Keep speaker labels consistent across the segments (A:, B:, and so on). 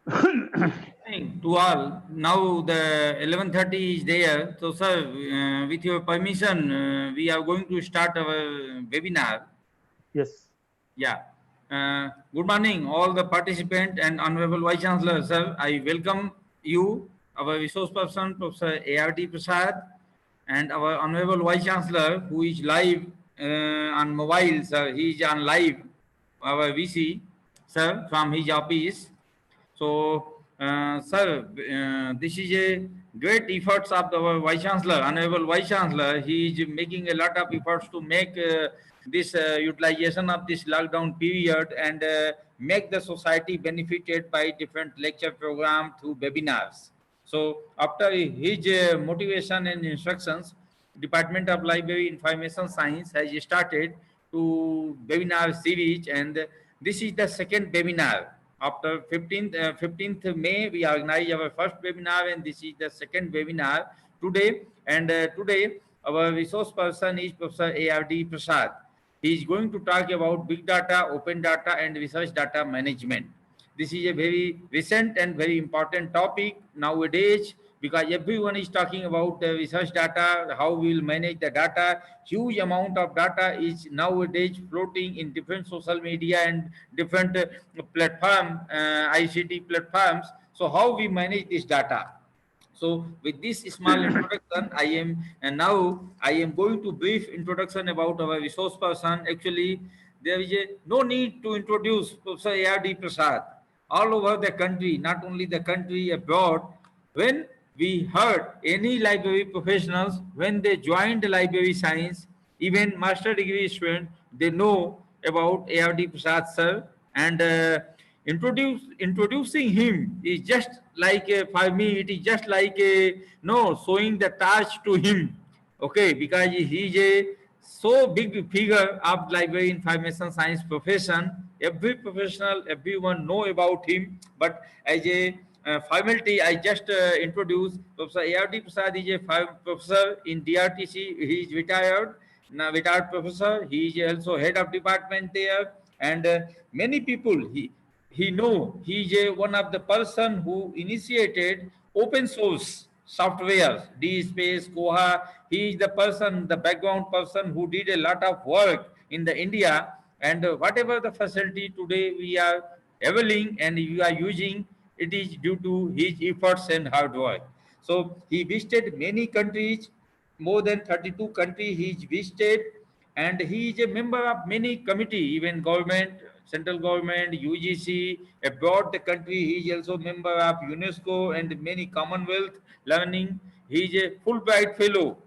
A: Morning to all. Now the 11:30 is there. So, sir, with your permission, we are going to start our webinar.
B: Yes.
A: Yeah. Good morning, all the participants and Honorable Vice Chancellor, sir. I welcome you, our resource person, Professor A.R.D. Prasad, and our Honorable Vice Chancellor, who is live on mobile, sir. He is on live, our VC, sir, from his office. So, sir, this is a great efforts of our Vice Chancellor, Honorable Vice Chancellor. He is making a lot of efforts to make this utilization of this lockdown period and make the society benefited by different lecture program through webinars. So, after his motivation and instructions, Department of Library Information Science has started to webinar series, and this is the second webinar. After 15th May, we organize our first webinar, and this is the second webinar today. And today, our resource person is Professor A.R.D. Prasad. He is going to talk about big data, open data, and research data management. This is a very recent and very important topic nowadays, because everyone is talking about the research data, how we will manage the data. Huge amount of data is nowadays floating in different social media and different platform, ICT platforms. So how we manage this data? So with this small introduction, I am and now I am going to brief introduction about our resource person. Actually, there is no need to introduce Professor A.R.D. Prasad. All over the country, not only the country, abroad, when we heard any library professionals, when they joined the library science, even master degree students, they know about A.R.D. Prasad sir, and introducing him is just like for me, it is just like no showing the touch to him, okay, because he is a so big figure of library information science profession. Every professional, everyone know about him, but as a formality, I just introduce Professor A.R.D. Prasad is a professor in DRTC. He is retired, now retired professor. He is also head of department there, and many people he know he is one of the person who initiated open source software, DSpace, Koha. He is the person, the background person who did a lot of work in the India, and whatever the facility today we are availing and we are using, it is due to his efforts and hard work. So he visited many countries, more than 32 countries he visited, and he is a member of many committee, even government, central government, UGC, abroad the country. He is also member of UNESCO and many Commonwealth learning. He is a Fulbright fellow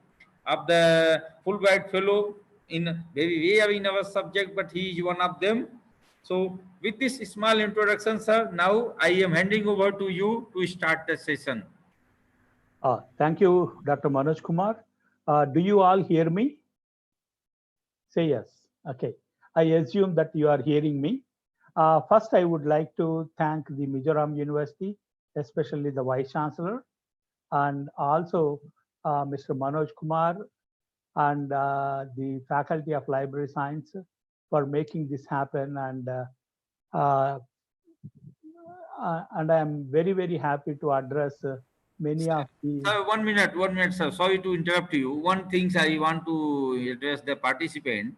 A: of the Fulbright fellow in very rare in our subject, but he is one of them. So with this small introduction, sir, now I am handing over to you to start the session.
B: Thank you, Dr. Manoj Kumar. Do you all hear me? Say yes. Okay. I assume that you are hearing me. First, I would like to thank the Mizoram University, especially the Vice Chancellor, and also Mr. Manoj Kumar and the Faculty of Library Science for making this happen. And I am very, very happy to address many of the...
A: Sir, 1 minute, sir. Sorry to interrupt you. One thing I want to address the participant.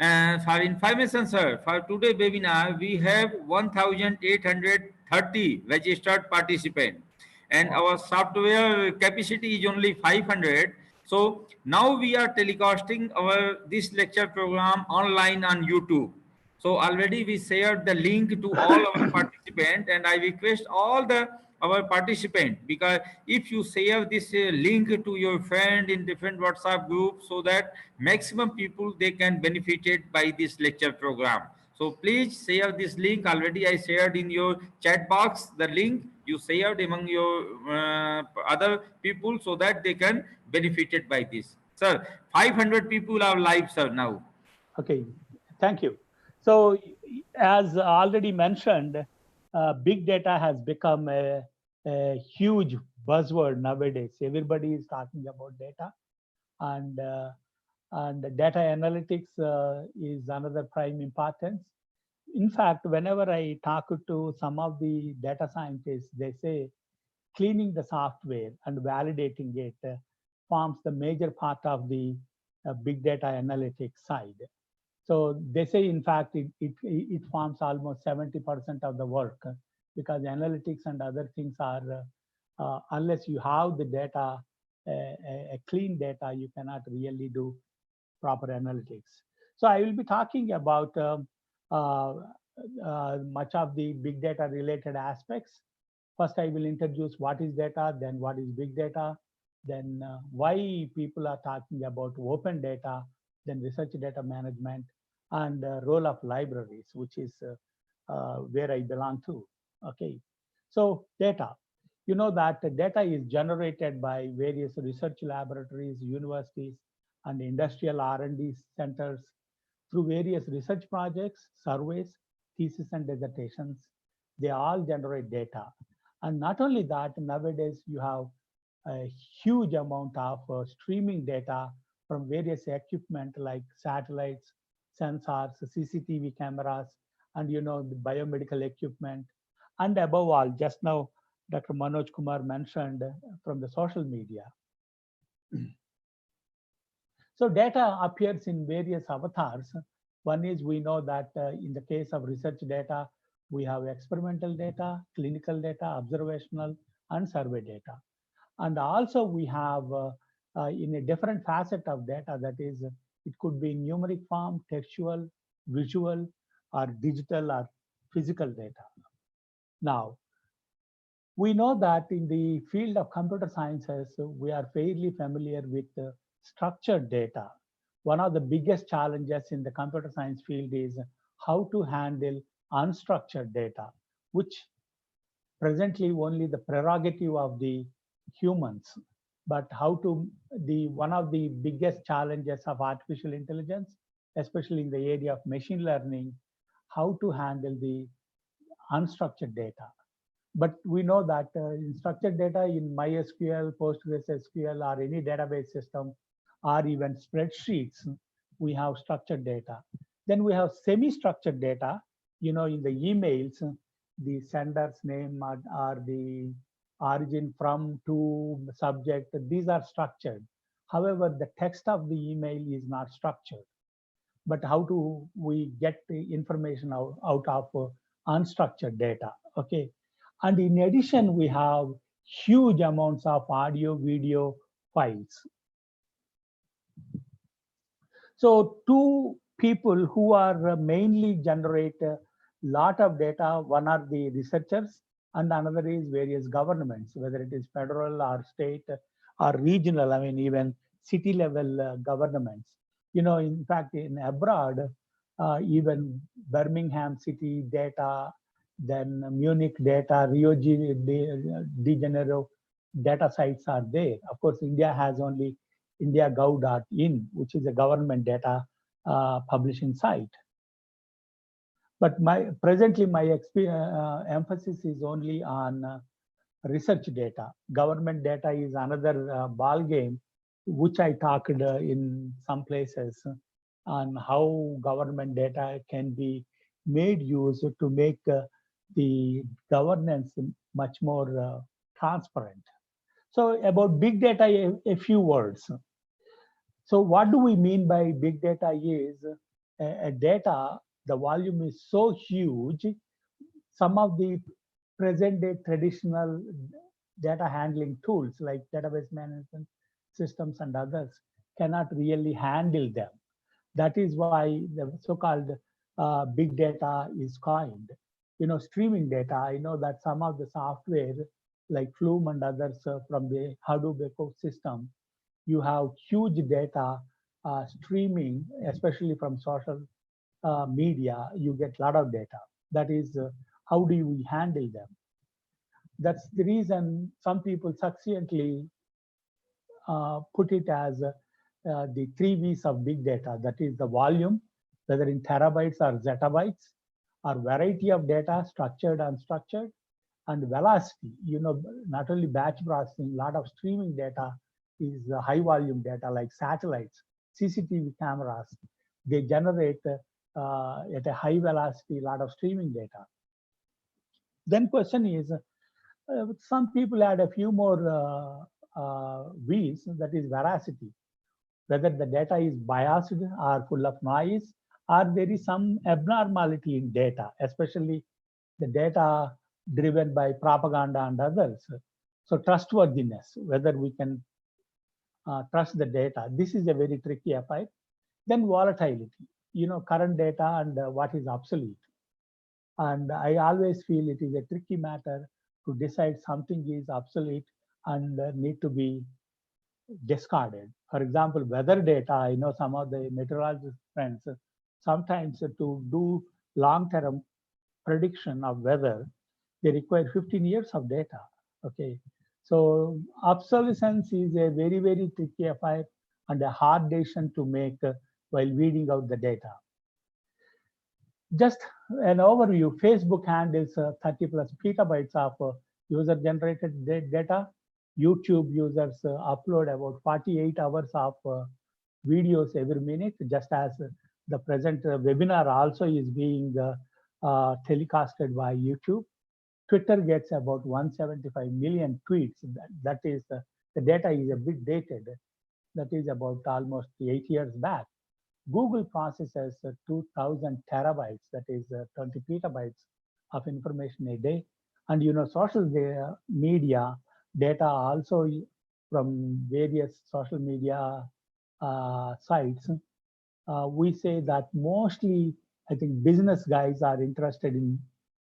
A: For information, sir, for today webinar, we have 1,830 registered participants, and our software capacity is only 500. So now we are telecasting our this lecture program online on YouTube. So already we shared the link to all our participants, and I request all the our participant, because if you share this link to your friend in different WhatsApp groups, so that maximum people they can benefited by this lecture program. So please share this link. Already I shared in your chat box the link. You shared among your other people so that they can benefited by this. Sir, 500 people are live, sir, now.
B: Okay, thank you. So as already mentioned, big data has become a huge buzzword nowadays. Everybody is talking about data, and data analytics is another prime importance. In fact, whenever I talk to some of the data scientists, they say cleaning the software and validating it forms the major part of the big data analytics side. So they say, in fact, it forms almost 70% of the work because analytics and other things are, unless you have the data, a clean data, you cannot really do proper analytics. So I will be talking about uh, much of the big data related aspects. First, I will introduce what is data, then what is big data, then why people are talking about open data, then research data management, and role of libraries, which is where I belong to. Okay, so data. You know that the data is generated by various research laboratories, universities, and industrial R&D centers through various research projects, surveys, thesis, and dissertations. They all generate data. And not only that, nowadays you have a huge amount of streaming data from various equipment like satellites, sensors, CCTV cameras, and the biomedical equipment. And above all, just now, Dr. Manoj Kumar mentioned from the social media. So data appears in various avatars. One is we know that in the case of research data, we have experimental data, clinical data, observational, and survey data. And also we have in a different facet of data, that is, it could be numeric form, textual, visual, or digital or physical data. Now, we know that in the field of computer sciences, we are fairly familiar with structured data. One of the biggest challenges in the computer science field is how to handle unstructured data, which presently only the prerogative of the humans. But how to, one of the biggest challenges of artificial intelligence, especially in the area of machine learning, how to handle the unstructured data. But we know that in structured data in MySQL, PostgreSQL, or any database system, or even spreadsheets, we have structured data. Then we have semi-structured data, in the emails, the sender's name or the origin from, to, subject, these are structured. However, the text of the email is not structured. But how do we get the information out of unstructured data? Okay. And in addition, we have huge amounts of audio, video files. So two people who are mainly generate a lot of data, one are the researchers and another is various governments, whether it is federal or state or regional, I mean, even city level governments. In fact, in abroad, even Birmingham city data, then Munich data, Rio de Janeiro data sites are there. Of course, India has only indiagov.in, which is a government data publishing site. But presently my emphasis is only on research data. Government data is another ball game, which I talked in some places on how government data can be made use to make the governance much more transparent. So about big data, a few words. So what do we mean by big data is a data, the volume is so huge, some of the present day traditional data handling tools like database management systems and others cannot really handle them. That is why the so-called big data is coined. Streaming data, I know that some of the software like Flume and others from the Hadoop ecosystem, you have huge data streaming, especially from social media, you get a lot of data. That is, how do we handle them? That's the reason some people succinctly put it as the 3 V's of big data. That is the volume, whether in terabytes or zettabytes, or variety of data, structured, unstructured, and velocity. Not only batch processing, a lot of streaming data is high volume data like satellites, CCTV cameras. They generate at a high velocity, a lot of streaming data. Then question is, some people add a few more V's, that is veracity, whether the data is biased or full of noise, or there is some abnormality in data, especially the data driven by propaganda and others. So trustworthiness, whether we can trust the data. This is a very tricky affair. Then volatility, current data and what is obsolete. And I always feel it is a tricky matter to decide something is obsolete and need to be discarded. For example, weather data, I know some of the meteorologist friends, sometimes to do long-term prediction of weather, they require 15 years of data. Okay, so obsolescence is a very, very tricky affair and a hard decision to make while weeding out the data. Just an overview, Facebook handles 30 plus petabytes of user-generated data. YouTube users upload about 48 hours of videos every minute, just as the present webinar also is being telecasted by YouTube. Twitter gets about 175 million tweets. That is, the data is a bit dated. That is about almost 8 years back. Google processes 2,000 terabytes, that is 20 petabytes of information a day. And social media data also from various social media sites. We say that mostly, I think business guys are interested in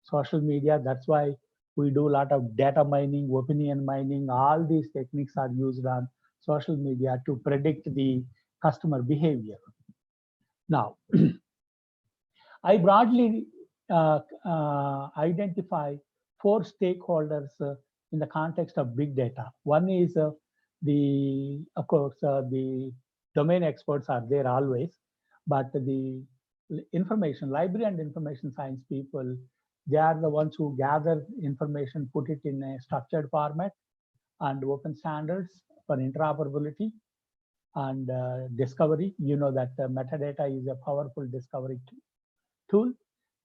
B: social media. That's why we do a lot of data mining, opinion mining. All these techniques are used on social media to predict the customer behavior. Now, I broadly identify 4 stakeholders in the context of big data. One is of course, the domain experts are there always, but the library and information science people, they are the ones who gather information, put it in a structured format and open standards for interoperability and discovery. That metadata is a powerful discovery tool.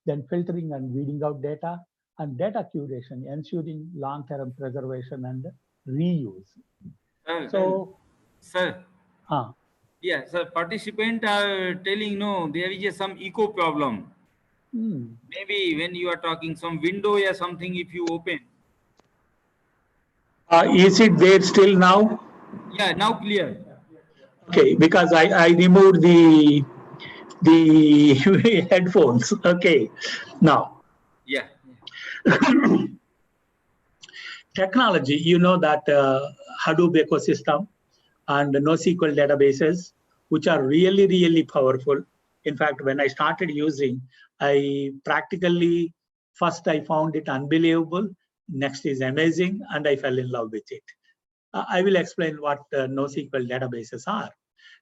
B: Then filtering and weeding out data, and data curation, ensuring long-term preservation and reuse.
A: Sir. Yeah, sir, participants are telling, no, there is some echo problem. Maybe when you are talking, some window or something, if you open.
B: Is it there still now?
A: Yeah, now clear.
B: Okay, because I removed the headphones. Okay, now.
A: Yeah.
B: Technology, that Hadoop ecosystem and NoSQL databases, which are really, really powerful. In fact, when I started using, first I found it unbelievable, next is amazing, and I fell in love with it. I will explain what NoSQL databases are.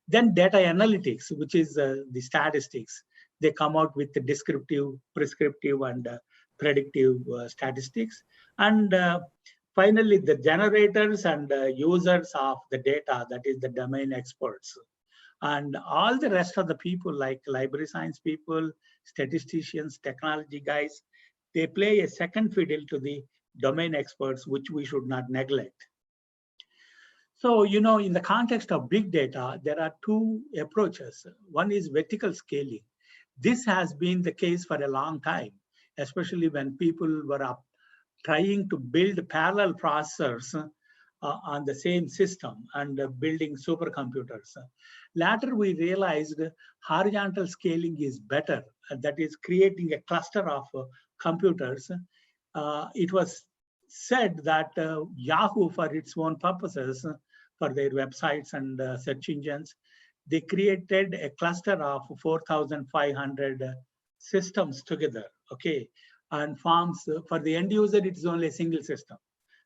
B: Then data analytics, which is the statistics. They come out with the descriptive, prescriptive, and predictive statistics. And finally, the generators and users of the data, that is the domain experts. And all the rest of the people, like library science people, statisticians, technology guys, they play a second fiddle to the domain experts, which we should not neglect. So, in the context of big data, there are 2 approaches. One is vertical scaling. This has been the case for a long time, especially when people were trying to build parallel processors on the same system and building supercomputers. Later, we realized horizontal scaling is better. That is creating a cluster of computers. It was said that Yahoo, for its own purposes, for their websites and search engines, they created a cluster of 4,500 systems together, okay? And forms, for the end user, it is only a single system.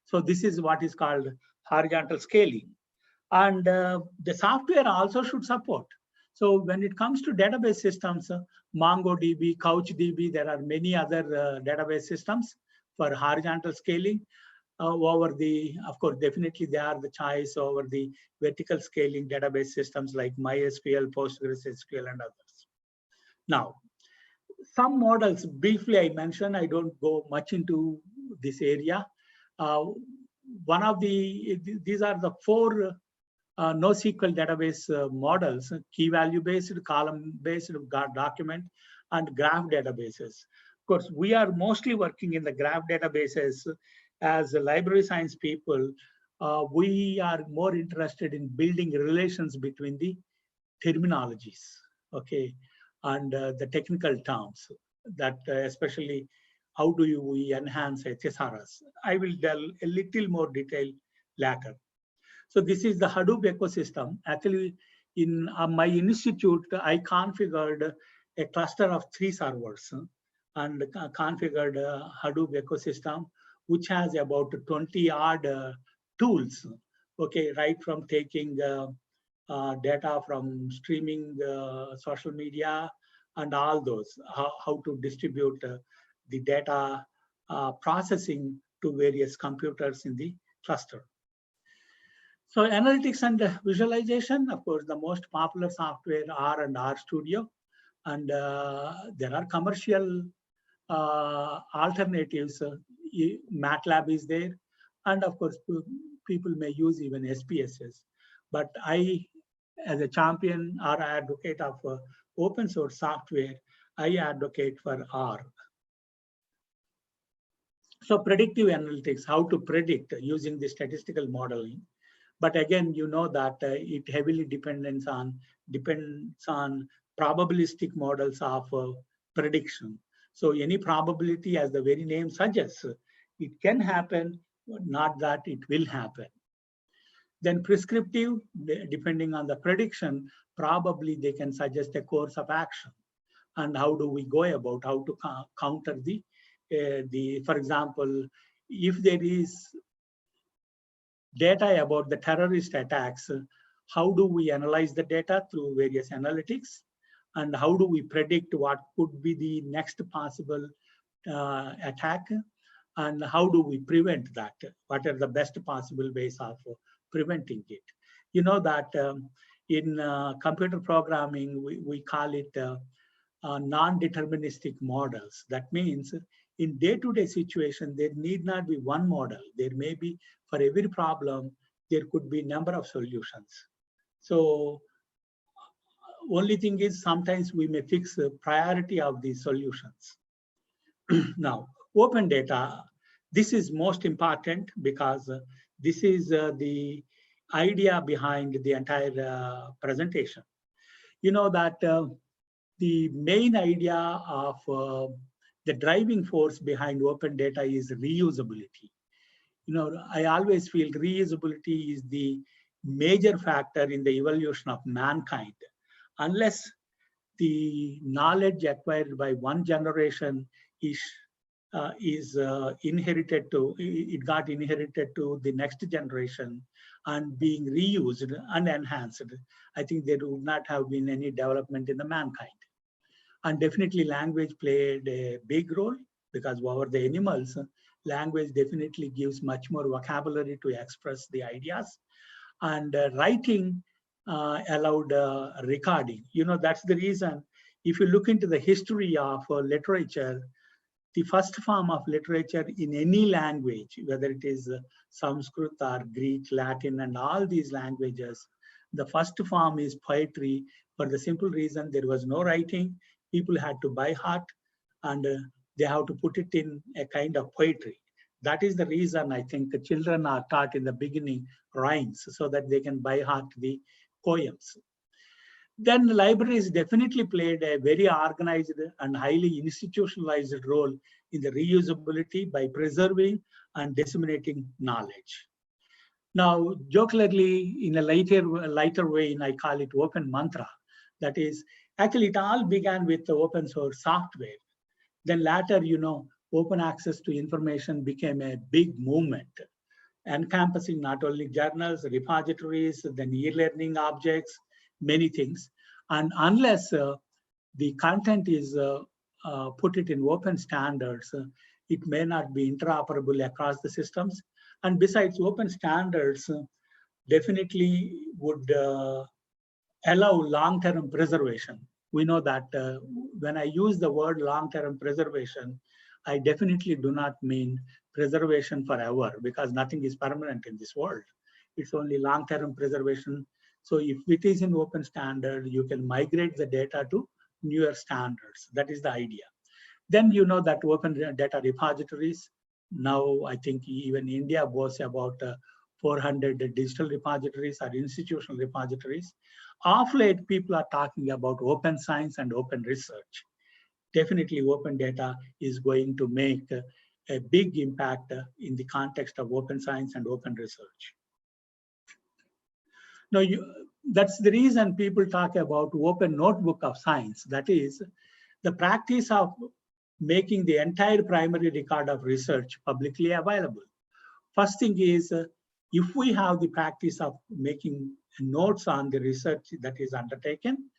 B: So this is what is called horizontal scaling. And the software also should support. So when it comes to database systems, MongoDB, CouchDB, there are many other database systems for horizontal scaling. Of course, definitely they are the choice over the vertical scaling database systems like MySQL, PostgreSQL, and others. Now, Some models, briefly I mentioned, I don't go much into this area. These are the four NoSQL database models: key value based, column based, document, and graph databases. Of course, we are mostly working in the graph databases. As library science people, we are more interested in building relations between the terminologies, okay, and the technical terms, that especially how do we enhance HSRS. I will delve a little more detail later. So this is the Hadoop ecosystem. Actually, in my institute, I configured a cluster of 3 servers and configured a Hadoop ecosystem, which has about 20 odd tools. Okay, right from taking data from streaming social media and all those, how to distribute the data processing to various computers in the cluster. So analytics and visualization, of course, the most popular software R and R Studio, and there are commercial alternatives. MATLAB is there, and of course, people may use even SPSS. But I, as a champion or advocate of open source software, I advocate for R. So predictive analytics, how to predict using the statistical modeling. But again, you know that it heavily depends on probabilistic models of prediction. So any probability, as the very name suggests, it can happen, not that it will happen. Then prescriptive, depending on the prediction, probably they can suggest a course of action. And how do we go about how to counter for example, if there is data about the terrorist attacks, how do we analyze the data through various analytics? And how do we predict what could be the next possible attack? And how do we prevent that? What are the best possible ways of preventing it? You know that in computer programming, we call it non-deterministic models. That means in day-to-day situation, there need not be one model. There may be, for every problem, there could be number of solutions. So only thing is sometimes we may fix the priority of these solutions. Now, open data, this is most important because this is the idea behind the entire presentation. You know that the main idea of the driving force behind open data is reusability. You know, I always feel reusability is the major factor in the evolution of mankind. Unless the knowledge acquired by one generation is inherited to, it got inherited to the next generation and being reused and enhanced, I think there would not have been any development in the mankind. And definitely language played a big role because over the animals, language definitely gives much more vocabulary to express the ideas. And writing allowed recording. You know, that's the reason, if you look into the history of literature, the first form of literature in any language, whether it is Sanskrit or Greek, Latin, and all these languages, the first form is poetry for the simple reason there was no writing. People had to by heart and they have to put it in a kind of poetry. That is the reason I think the children are taught in the beginning rhymes so that they can by heart the poems. Then the libraries definitely played a very organized and highly institutionalized role in the reusability by preserving and disseminating knowledge. Now, jocularly, in a lighter way, I call it open mantra. That is, actually, it all began with the open source software. Then later, you know, open access to information became a big movement, encompassing not only journals, repositories, then e-learning objects, many things. And unless the content is put it in open standards, it may not be interoperable across the systems. And besides, open standards definitely would allow long-term preservation. we know that when I use the word long-term preservation, I definitely do not mean preservation forever, because nothing is permanent in this world. It's only long-term preservation. So if it is in open standard, you can migrate the data to newer standards. That is the idea. Then you know that open data repositories. Now I think even India boasts about 400 digital repositories or institutional repositories. Of late, people are talking about open science and open research. Definitely open data is going to make a big impact in the context of open science and open research. Now, that's the reason people talk about open notebook of science. That is the practice of making the entire primary record of research publicly available. First thing is, if we have the practice of making notes on the research that is undertaken,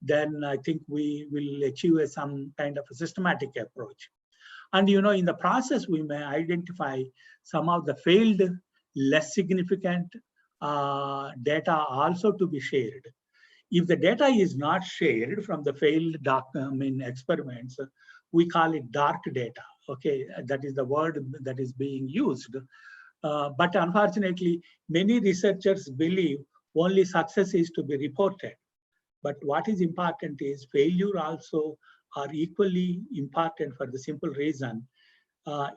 B: then I think we will achieve some kind of a systematic approach. And you know, in the process, we may identify some of the failed, less significant data also to be shared. If the data is not shared from the failed experiments, we call it dark data. Okay, that is the word that is being used. But unfortunately, many researchers believe only success is to be reported. But what is important is failure also are equally important for the simple reason.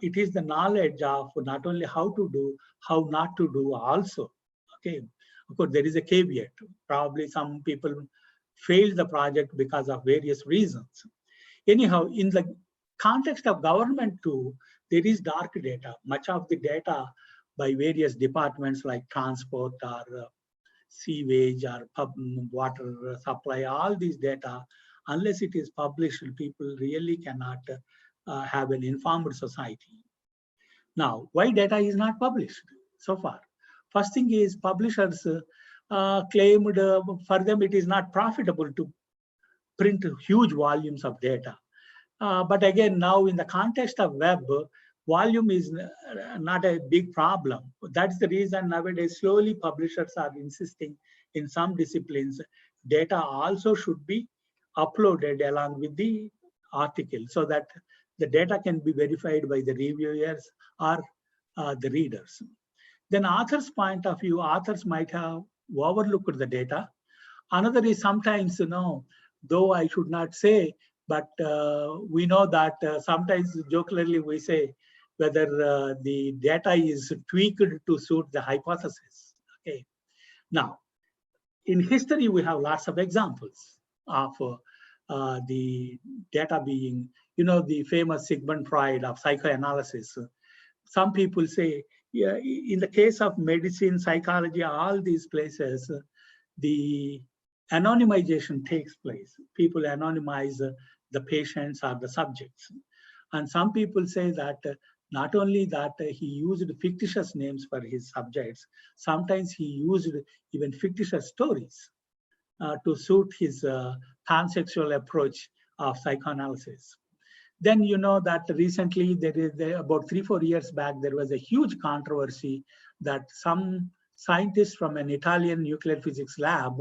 B: It is the knowledge of not only how to do, how not to do also. Okay, of course, there is a caveat. Probably some people failed the project because of various reasons. Anyhow, in the context of government too, there is dark data. Much of the data by various departments like transport or sewage or water supply, all these data, unless it is published, people really cannot have an informed society. Now, why data is not published so far? First thing is publishers claimed for them it is not profitable to print huge volumes of data. But again, now in the context of web, volume is not a big problem. That's the reason nowadays slowly publishers are insisting in some disciplines, data also should be uploaded along with the article so that the data can be verified by the reviewers or the readers. Then author's point of view, authors might have overlooked the data. Another is sometimes, you know, though I should not say, but we know that sometimes jocularly we say whether the data is tweaked to suit the hypothesis. Okay. Now, in history, we have lots of examples of the data being, you know, the famous Sigmund Freud of psychoanalysis. Some people say, yeah, in the case of medicine, psychology, all these places, the anonymization takes place. People anonymize the patients or the subjects. And some people say that not only that he used fictitious names for his subjects, sometimes he used even fictitious stories to suit his pansexual approach of psychoanalysis. Then you know that recently, about 3-4 years back, there was a huge controversy that some scientists from an Italian nuclear physics lab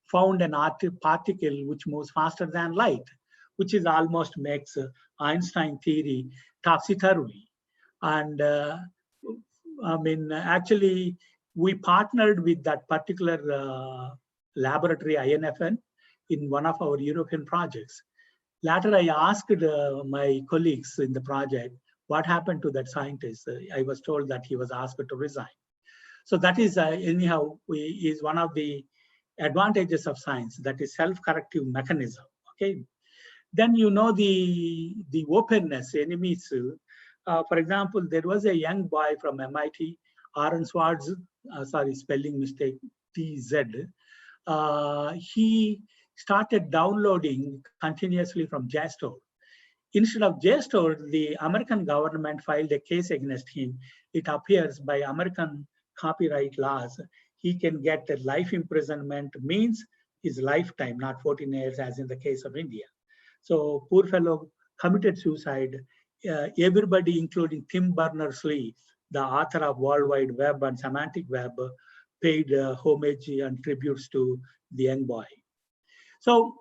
B: found an particle which moves faster than light, which is almost makes Einstein theory topsy-turvy. And I mean, actually, we partnered with that particular laboratory, INFN, in one of our European projects. Later, I asked my colleagues in the project, what happened to that scientist? I was told that he was asked to resign. So that is, anyhow, is one of the advantages of science, that is self-corrective mechanism, okay? Then you know the openness, enemies. For example, there was a young boy from MIT, Aaron Swartz, sorry, spelling mistake, TZ. He started downloading continuously from JSTOR. Instead of JSTOR, the American government filed a case against him. It appears by American copyright laws, he can get a life imprisonment, means his lifetime, not 14 years as in the case of India. So poor fellow committed suicide. Everybody, including Tim Berners-Lee, the author of World Wide Web and Semantic Web, paid homage and tributes to the young boy. So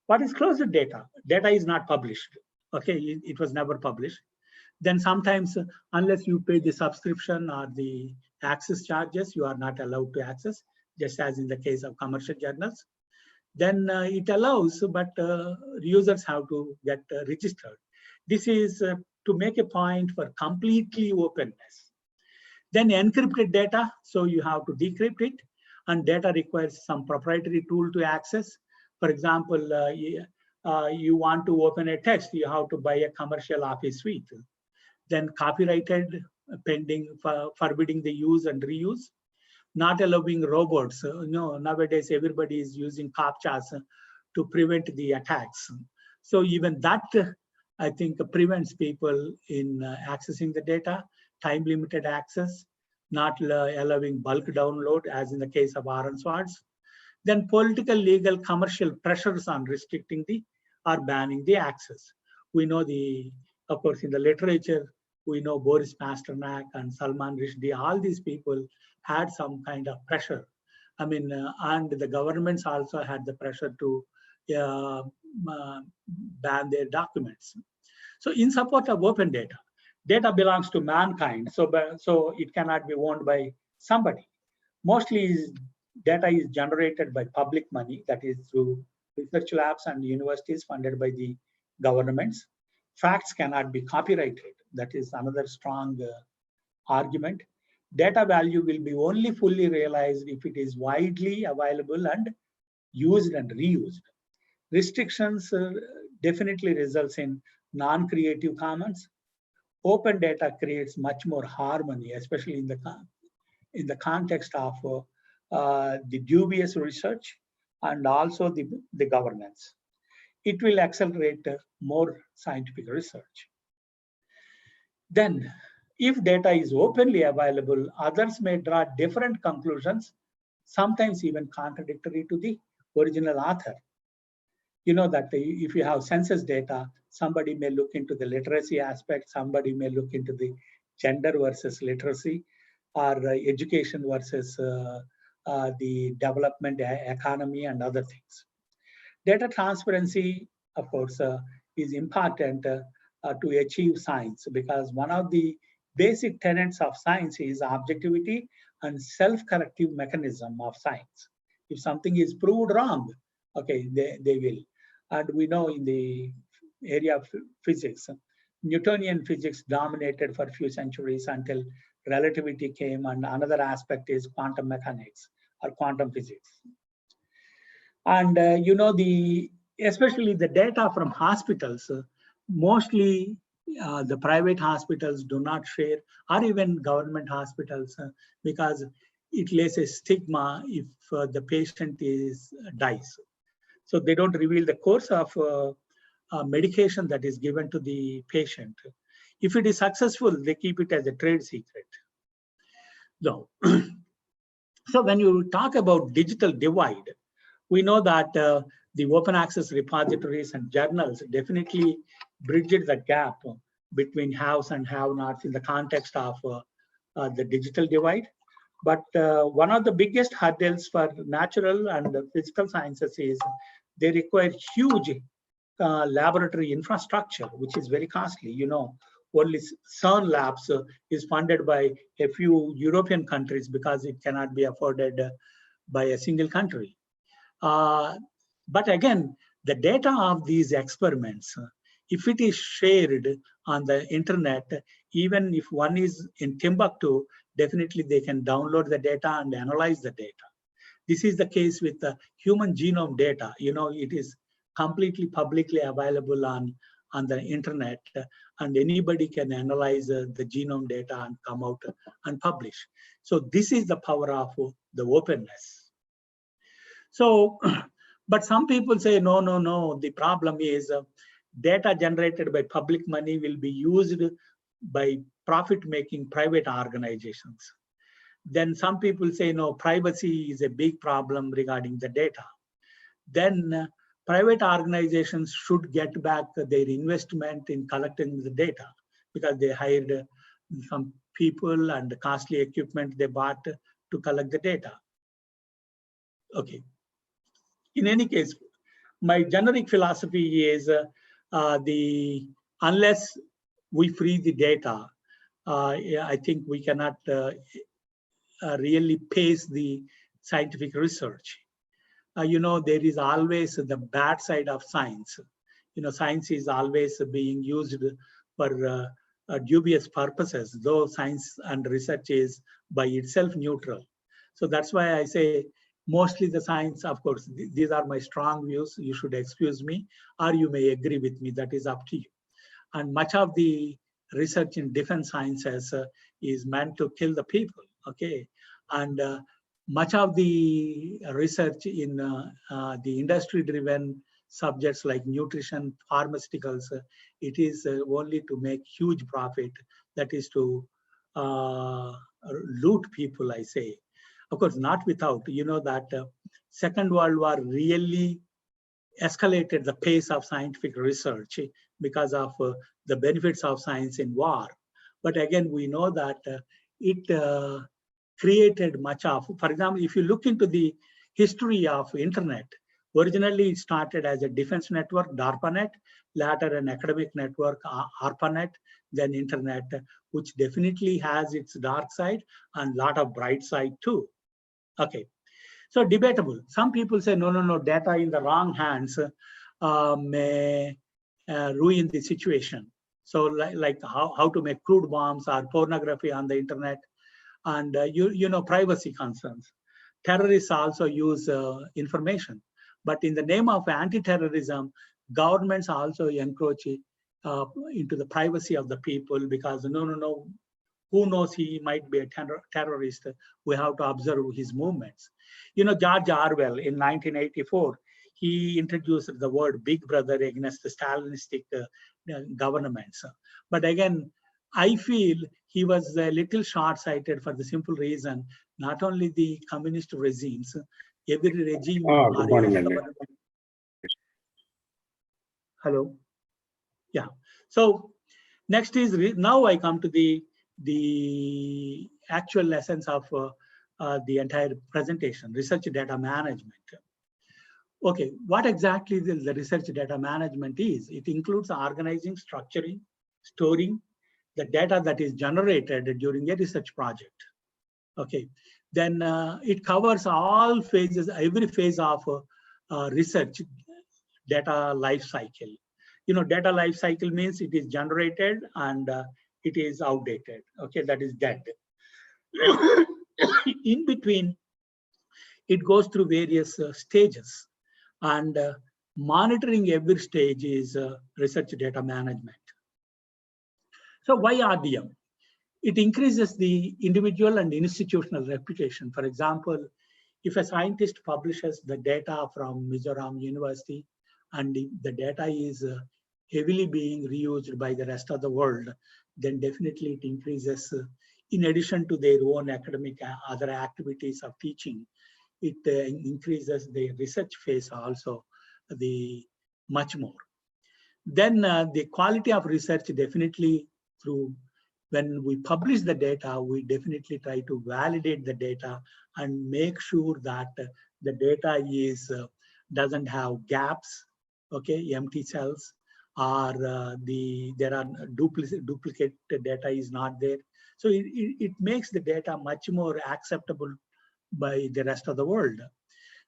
B: What is closed data? Data is not published. Okay, it was never published. Then sometimes, unless you pay the subscription or the access charges, you are not allowed to access, just as in the case of commercial journals. Then it allows, but users have to get registered. This is to make a point for completely openness. Then encrypted data, so you have to decrypt it, and data requires some proprietary tool to access. For example, you want to open a text, you have to buy a commercial Office suite. Then copyrighted, pending, forbidding the use and reuse. Not allowing robots. Nowadays everybody is using CAPTCHAs to prevent the attacks. So even that, I think, prevents people in accessing the data. Time limited access, not allowing bulk download, as in the case of Aaron Swartz. Then political, legal, commercial pressures on restricting the or banning the access. We know of course, in the literature, we know Boris Pasternak and Salman Rushdie, all these people had some kind of pressure. I mean, and the governments also had the pressure to ban their documents. So in support of open data belongs to mankind, so it cannot be owned by somebody. Mostly data is generated by public money, that is through research labs and universities funded by the governments. Facts cannot be copyrighted. That is another strong argument. Data value will be only fully realized if it is widely available and used and reused. Restrictions definitely results in non-creative commons. Open data creates much more harmony, especially in the context of the dubious research and also the governance. It will accelerate more scientific research. Then, if data is openly available, others may draw different conclusions, sometimes even contradictory to the original author. You know that if you have census data, somebody may look into the literacy aspect, somebody may look into the gender versus literacy, or education versus the development economy and other things. Data transparency, of course, is important to achieve science, because one of the basic tenets of science is objectivity and self-corrective mechanism of science. If something is proved wrong, okay, they will. And we know in the area of physics, Newtonian physics dominated for a few centuries until relativity came, and another aspect is quantum mechanics or quantum physics. And especially the data from hospitals, mostly the private hospitals do not share, or even government hospitals, because it lays a stigma if the patient dies. So they don't reveal the course of medication that is given to the patient. If it is successful, they keep it as a trade secret. So, so when you talk about digital divide, we know that the open access repositories and journals definitely bridged the gap between haves and have-nots in the context of the digital divide. But one of the biggest hurdles for natural and physical sciences is they require huge laboratory infrastructure, which is very costly. Only CERN labs is funded by a few European countries because it cannot be afforded by a single country. But again, the data of these experiments, if it is shared on the internet, even if one is in Timbuktu, definitely they can download the data and analyze the data. This is the case with the human genome data. It is completely publicly available on the internet, and anybody can analyze the genome data and come out and publish. So this is the power of the openness. So, but some people say, no, the problem is data generated by public money will be used by profit-making private organizations. Then some people say, no, privacy is a big problem regarding the data. Then private organizations should get back their investment in collecting the data, because they hired some people and costly equipment they bought to collect the data. Okay. In any case, my generic philosophy is unless we free the data, I think we cannot really pace the scientific research. There is always the bad side of science. Science is always being used for dubious purposes, though science and research is by itself neutral. So that's why I say mostly the science, of course, these are my strong views. You should excuse me, or you may agree with me. That is up to you. And much of the research in defense sciences is meant to kill the people, okay? And much of the research in the industry-driven subjects like nutrition, pharmaceuticals, it is only to make huge profit. That is to loot people, I say. Of course, not without. That Second World War really escalated the pace of scientific research because of the benefits of science in war. But again, we know that it created much of, for example, if you look into the history of internet, originally it started as a defense network, DARPANET, later an academic network, ARPANET, then internet, which definitely has its dark side and a lot of bright side too. Okay. So debatable. Some people say, no, data in the wrong hands may ruin the situation. So like how to make crude bombs or pornography on the internet, and privacy concerns. Terrorists also use information, but in the name of anti-terrorism, governments also encroach into the privacy of the people because no, who knows, he might be a terrorist. We have to observe his movements. George Orwell in 1984, he introduced the word big brother against the Stalinistic governments. But again, I feel he was a little short-sighted for the simple reason, not only the communist regimes, every regime.
C: Good morning,
B: hello. Yeah. So next is, now I come to the actual essence of the entire presentation, research data management. Okay, what exactly the research data management is? It includes organizing, structuring, storing the data that is generated during a research project. Okay, then it covers all phases, every phase of research data life cycle. Data life cycle means it is generated and it is outdated. Okay, that is dead. In between, it goes through various stages, and monitoring every stage is research data management. So why RDM? It increases the individual and institutional reputation. For example, if a scientist publishes the data from Mizoram University and the data is heavily being reused by the rest of the world, then definitely it increases, in addition to their own academic other activities of teaching, it increases the research phase also much more. Then the quality of research definitely through, when we publish the data, we definitely try to validate the data and make sure that the data is doesn't have gaps, okay, empty cells, or there are duplicate data is not there. So it makes the data much more acceptable by the rest of the world.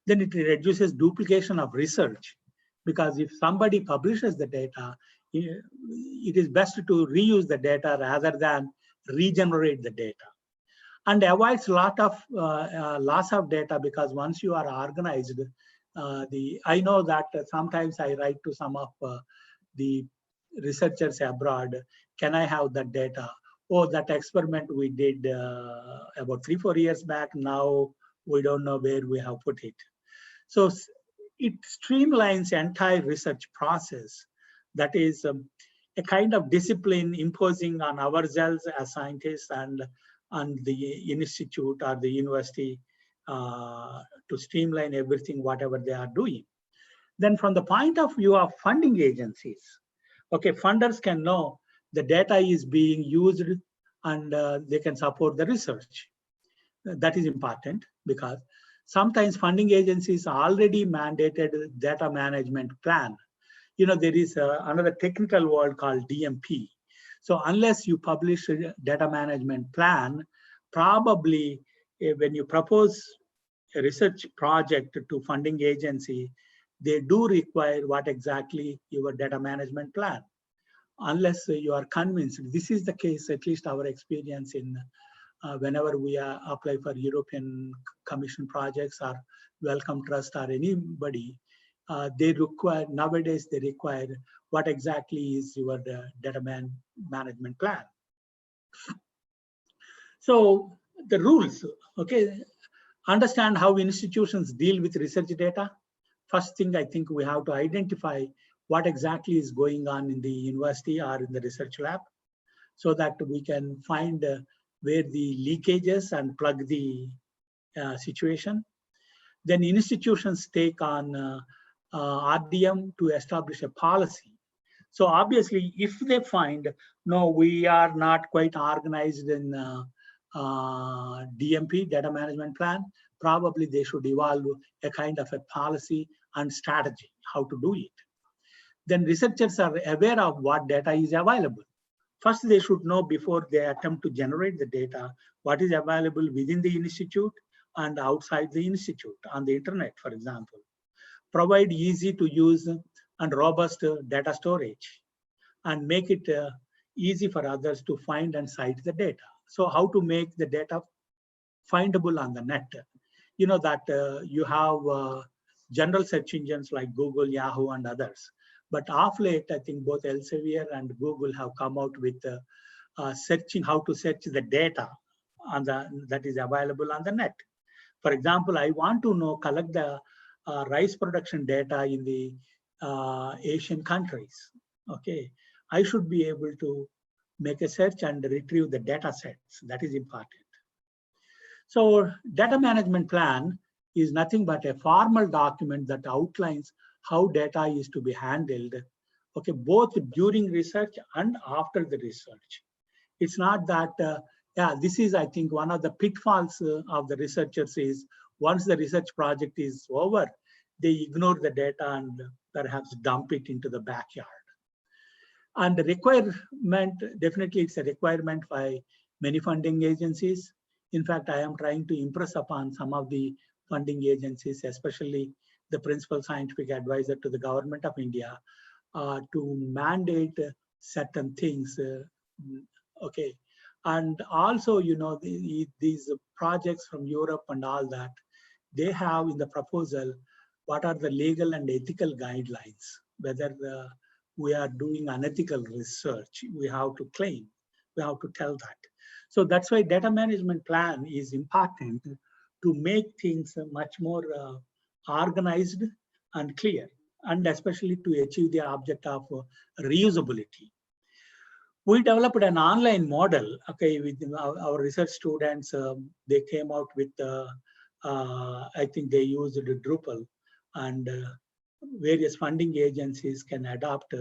B: Then it reduces duplication of research, because if somebody publishes the data, it is best to reuse the data rather than regenerate the data, and avoids a lot of loss of data, because once you are organized, I know that sometimes I write to some of the researchers abroad, can I have that data? Oh, that experiment we did about 3-4 years back, now we don't know where we have put it. So it streamlines the entire research process. That is a kind of discipline imposing on ourselves as scientists and the institute or the university to streamline everything, whatever they are doing. Then from the point of view of funding agencies, okay, funders can know the data is being used and they can support the research. That is important, because sometimes funding agencies already mandated data management plan. There is another technical word called DMP. So unless you publish a data management plan, probably when you propose a research project to funding agency, they do require what exactly your data management plan. Unless you are convinced, this is the case, at least our experience in whenever we apply for European Commission projects or Wellcome Trust or anybody, nowadays they require what exactly is your data management plan. So the rules, okay, understand how institutions deal with research data. First thing, I think we have to identify what exactly is going on in the university or in the research lab, so that we can find where the leakages and plug the situation. Then institutions take on RDM to establish a policy. So obviously, if they find, no, we are not quite organized in DMP, data management plan, probably they should evolve a kind of a policy and strategy, how to do it. Then researchers are aware of what data is available. First, they should know before they attempt to generate the data, what is available within the institute and outside the institute on the internet, for example. Provide easy to use and robust data storage, and make it easy for others to find and cite the data. So how to make the data findable on the net? That you have general search engines like Google, Yahoo, and others. But of late, I think both Elsevier and Google have come out with searching how to search the data that is available on the net. For example, I want to collect the rice production data in the Asian countries. Okay, I should be able to make a search and retrieve the data sets. That is important. So data management plan is nothing but a formal document that outlines how data is to be handled, okay, both during research and after the research. It's not that, this is, I think, one of the pitfalls of the researchers is once the research project is over, they ignore the data and perhaps dump it into the backyard. And the requirement, definitely it's a requirement by many funding agencies. In fact, I am trying to impress upon some of the funding agencies, especially the principal scientific advisor to the government of India, to mandate certain things. Okay, and also, these projects from Europe and all that, they have in the proposal what are the legal and ethical guidelines, whether we are doing unethical research, we have to claim, we have to tell that. So that's why data management plan is important to make things much more organized and clear, and especially to achieve the object of reusability. We developed an online model, okay, with our research students. They came out with, I think they used Drupal, and various funding agencies can adopt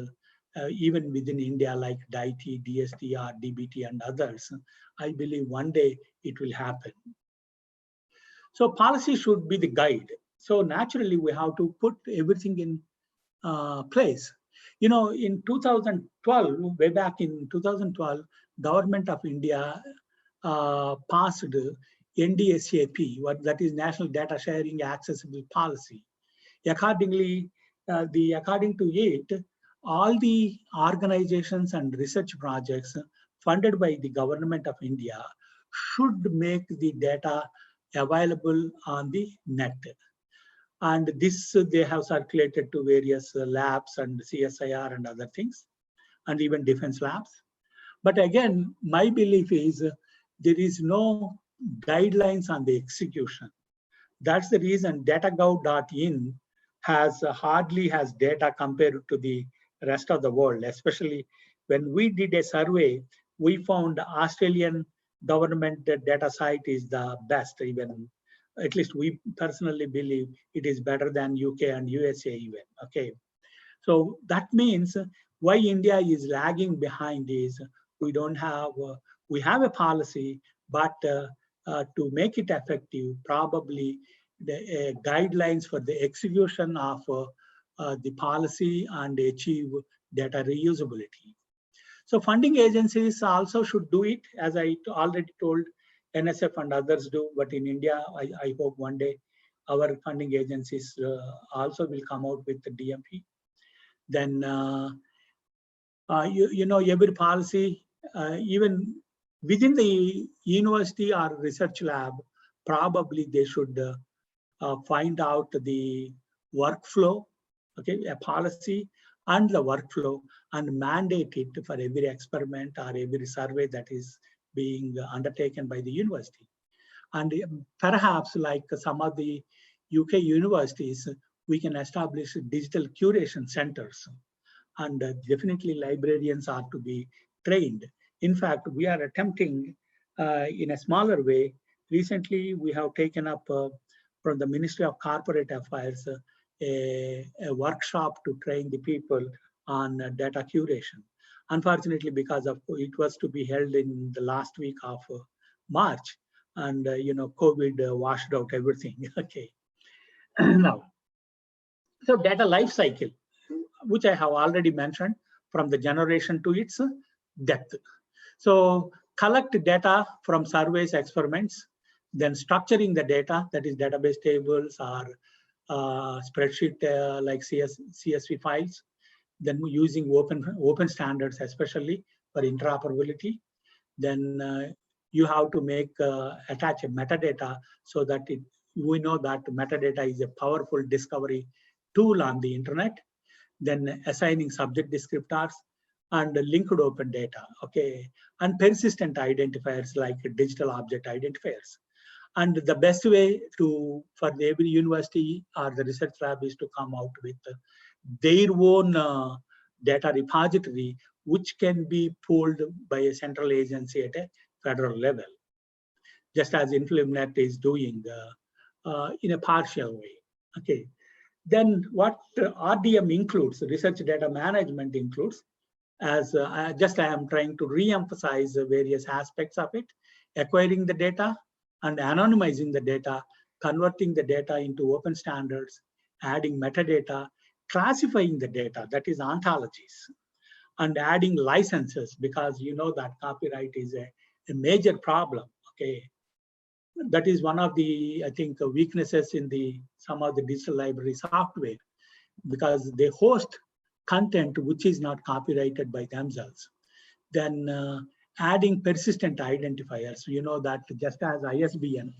B: even within India, like DIT, DST, DBT, and others. I believe one day it will happen. So policy should be the guide. So naturally, we have to put everything in place. In 2012, way back in 2012, Government of India passed NDSAP, that is National Data Sharing Accessible Policy. Accordingly, according to it, all the organizations and research projects funded by the Government of India should make the data available on the net. And this they have circulated to various labs and CSIR and other things, and even defense labs. But again, my belief is there is no guidelines on the execution. That's the reason datagov.in hardly has data compared to the rest of the world. Especially when we did a survey, we found Australian government data site is the best. Even at least we personally believe it is better than UK and USA even. Okay, so that means why India is lagging behind is we don't have we have a policy, but to make it effective, probably the guidelines for the execution of the policy and achieve data reusability. So funding agencies also should do it, as I already told, NSF and others do, but in India, I hope one day our funding agencies also will come out with the DMP. Then, you know, every policy, even within the university or research lab, probably they should find out the workflow, okay, a policy and the workflow, and mandate it for every experiment or every survey that is being undertaken by the university. And perhaps like some of the UK universities, we can establish digital curation centers, and definitely librarians are to be trained. In fact, we are attempting in a smaller way. Recently, we have taken up from the Ministry of Corporate Affairs a workshop to train the people on data curation. Unfortunately, because of it was to be held in the last week of March, and you know, COVID washed out everything. Okay. Now, so data lifecycle, which I have already mentioned, from the generation to its depth. So collect data from surveys, experiments, then structuring the data, that is database tables or spreadsheet like CSV files, then using open standards, especially for interoperability. Then you have to make attach a metadata so that we know that metadata is a powerful discovery tool on the internet. Then assigning subject descriptors and linked open data, okay, and persistent identifiers like digital object identifiers. And the best way for every university or the research lab is to come out with their own data repository, which can be pulled by a central agency at a federal level, just as InfluMNet is doing in a partial way. Okay. Then what RDM includes, research data management includes, as I am trying to re-emphasize various aspects of it: acquiring the data and anonymizing the data, converting the data into open standards, adding metadata, classifying the data, that is ontologies, and adding licenses, because you know that copyright is a major problem. Okay, that is one of the, I think, weaknesses in some of the digital library software, because they host content which is not copyrighted by themselves. Then adding persistent identifiers, you know that just as ISBN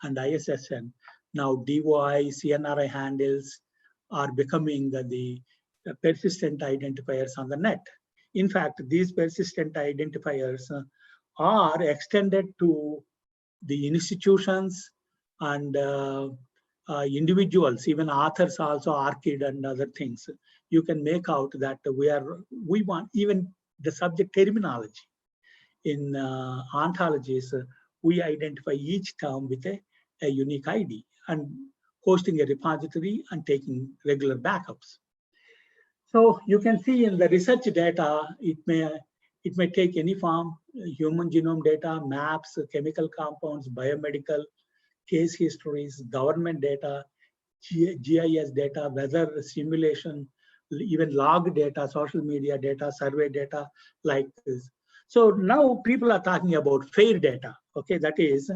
B: and ISSN, now DOI, CNRI handles are becoming the persistent identifiers on the net. In fact, these persistent identifiers are extended to the institutions and individuals, even authors also, ORCID and other things. You can make out that we want even the subject terminology. In ontologies, we identify each term with a unique ID and hosting a repository and taking regular backups. So you can see in the research data, it may take any form: human genome data, maps, chemical compounds, biomedical, case histories, government data, GIS data, weather simulation, even log data, social media data, survey data like this. So now people are talking about FAIR data. Okay, that is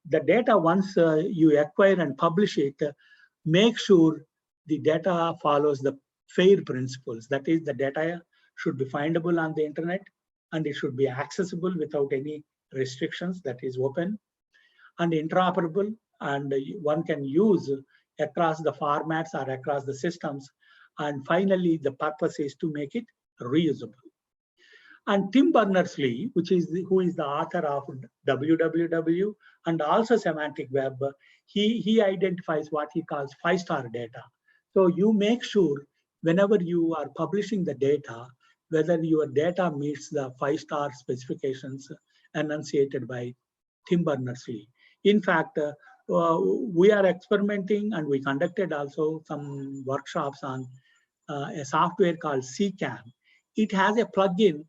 B: the data once you acquire and publish it, make sure the data follows the FAIR principles. That is, the data should be findable on the internet and it should be accessible without any restrictions, that is open, and interoperable, and one can use across the formats or across the systems. And finally, the purpose is to make it reusable. And Tim Berners-Lee, who is the author of WWW and also Semantic Web, he identifies what he calls 5-star data. So you make sure whenever you are publishing the data, whether your data meets the 5-star specifications enunciated by Tim Berners-Lee. In fact, we are experimenting, and we conducted also some workshops on a software called CCAM. It has a plugin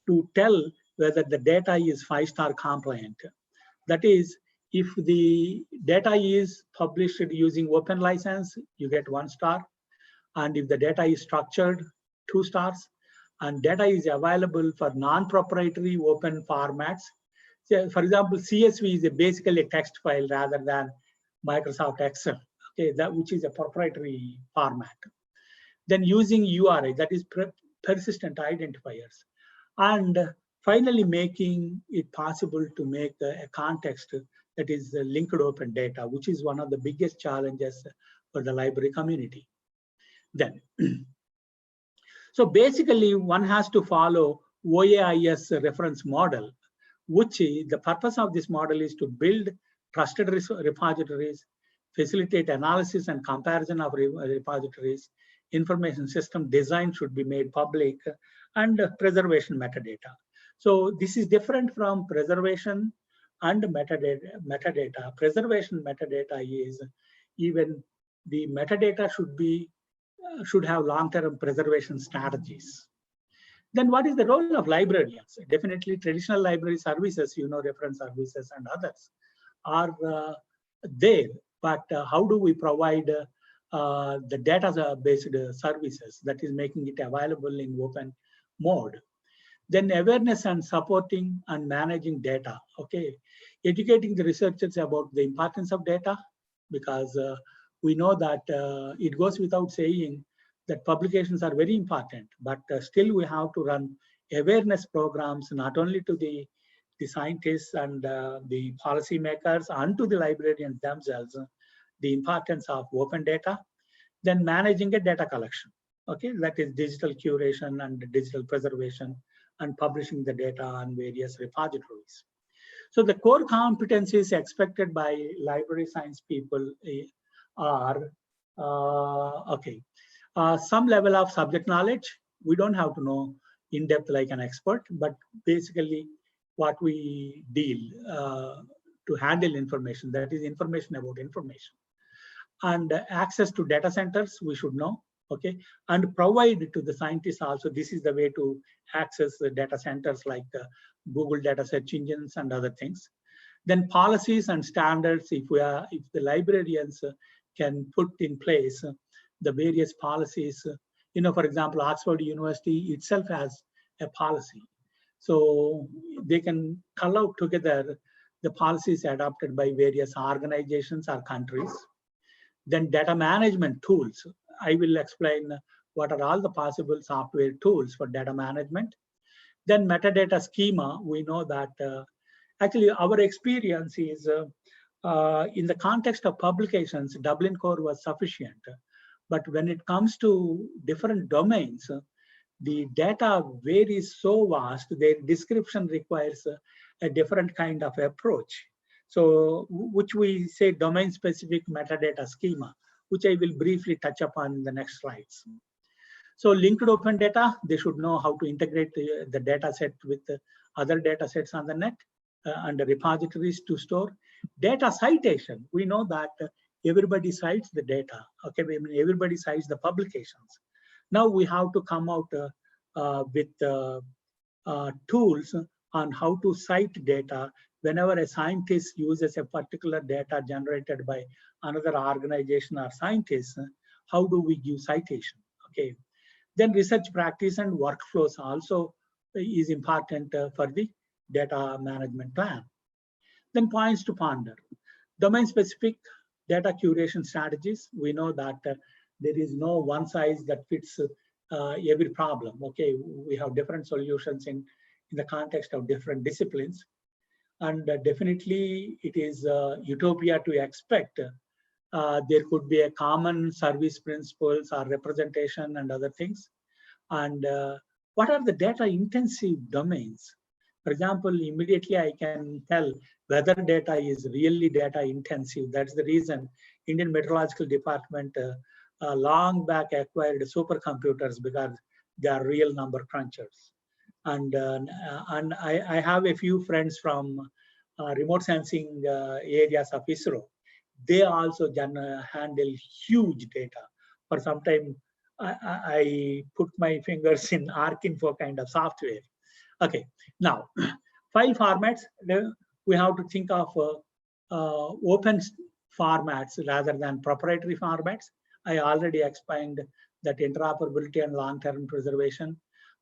B: to tell whether the data is 5-star compliant. That is, If the data is published using open license, you get 1 star. And if the data is structured, 2 stars. And data is available for non-proprietary open formats. So for example, CSV is basically a text file rather than Microsoft Excel, okay, which is a proprietary format. Then using URI, that is persistent identifiers. And finally, making it possible to make a context that is linked open data, which is one of the biggest challenges for the library community. Then, so basically, one has to follow OAIS reference model, which the purpose of this model is to build trusted repositories, facilitate analysis and comparison of repositories, information system design should be made public, and preservation metadata. So this is different from preservation and metadata. Preservation metadata is even the metadata should have long-term preservation strategies. Then what is the role of librarians? Definitely traditional library services, reference services and others are there, but how do we provide the data-based services that is making it available in open mode? Then awareness and supporting and managing data, okay? Educating the researchers about the importance of data, because we know that it goes without saying that publications are very important, but still we have to run awareness programs not only to the scientists and the policymakers and to the librarians themselves, the importance of open data. Then managing a data collection, okay, that is digital curation and digital preservation and publishing the data on various repositories. So the core competencies expected by library science people are, some level of subject knowledge. We don't have to know in depth like an expert, but basically what we deal to handle information, that is information about information. And access to data centers, we should know, okay, and provide to the scientists also. This is the way to access the data centers like Google data search engines and other things. Then policies and standards, if the librarians can put in place the various policies, for example, Oxford University itself has a policy. So they can call out together the policies adopted by various organizations or countries. Then data management tools. I will explain what are all the possible software tools for data management. Then metadata schema. We know that actually our experience is in the context of publications, Dublin Core was sufficient. But when it comes to different domains, the data varies so vast, their description requires a different kind of approach. So, which we say domain-specific metadata schema, which I will briefly touch upon in the next slides. So, linked open data, they should know how to integrate the data set with other data sets on the net and the repositories to store. Data citation, we know that everybody cites the data, okay, I mean, everybody cites the publications. Now we have to come out with tools on how to cite data. Whenever a scientist uses a particular data generated by another organization or scientist, how do we give citation? Okay. Then research practice and workflows also is important for the data management plan. Then points to ponder. Domain-specific data curation strategies. We know that there is no one size that fits every problem. Okay, we have different solutions in the context of different disciplines. And definitely it is utopia to expect there could be a common service principles or representation and other things. And what are the data intensive domains? For example, immediately I can tell whether data is really data intensive. That's the reason Indian Meteorological Department long back acquired supercomputers, because they are real number crunchers. And I have a few friends from remote sensing areas of ISRO. They also handle huge data. For some time, I put my fingers in ArcInfo kind of software. Okay, now file formats. We have to think of open formats rather than proprietary formats. I already explained that interoperability and long-term preservation,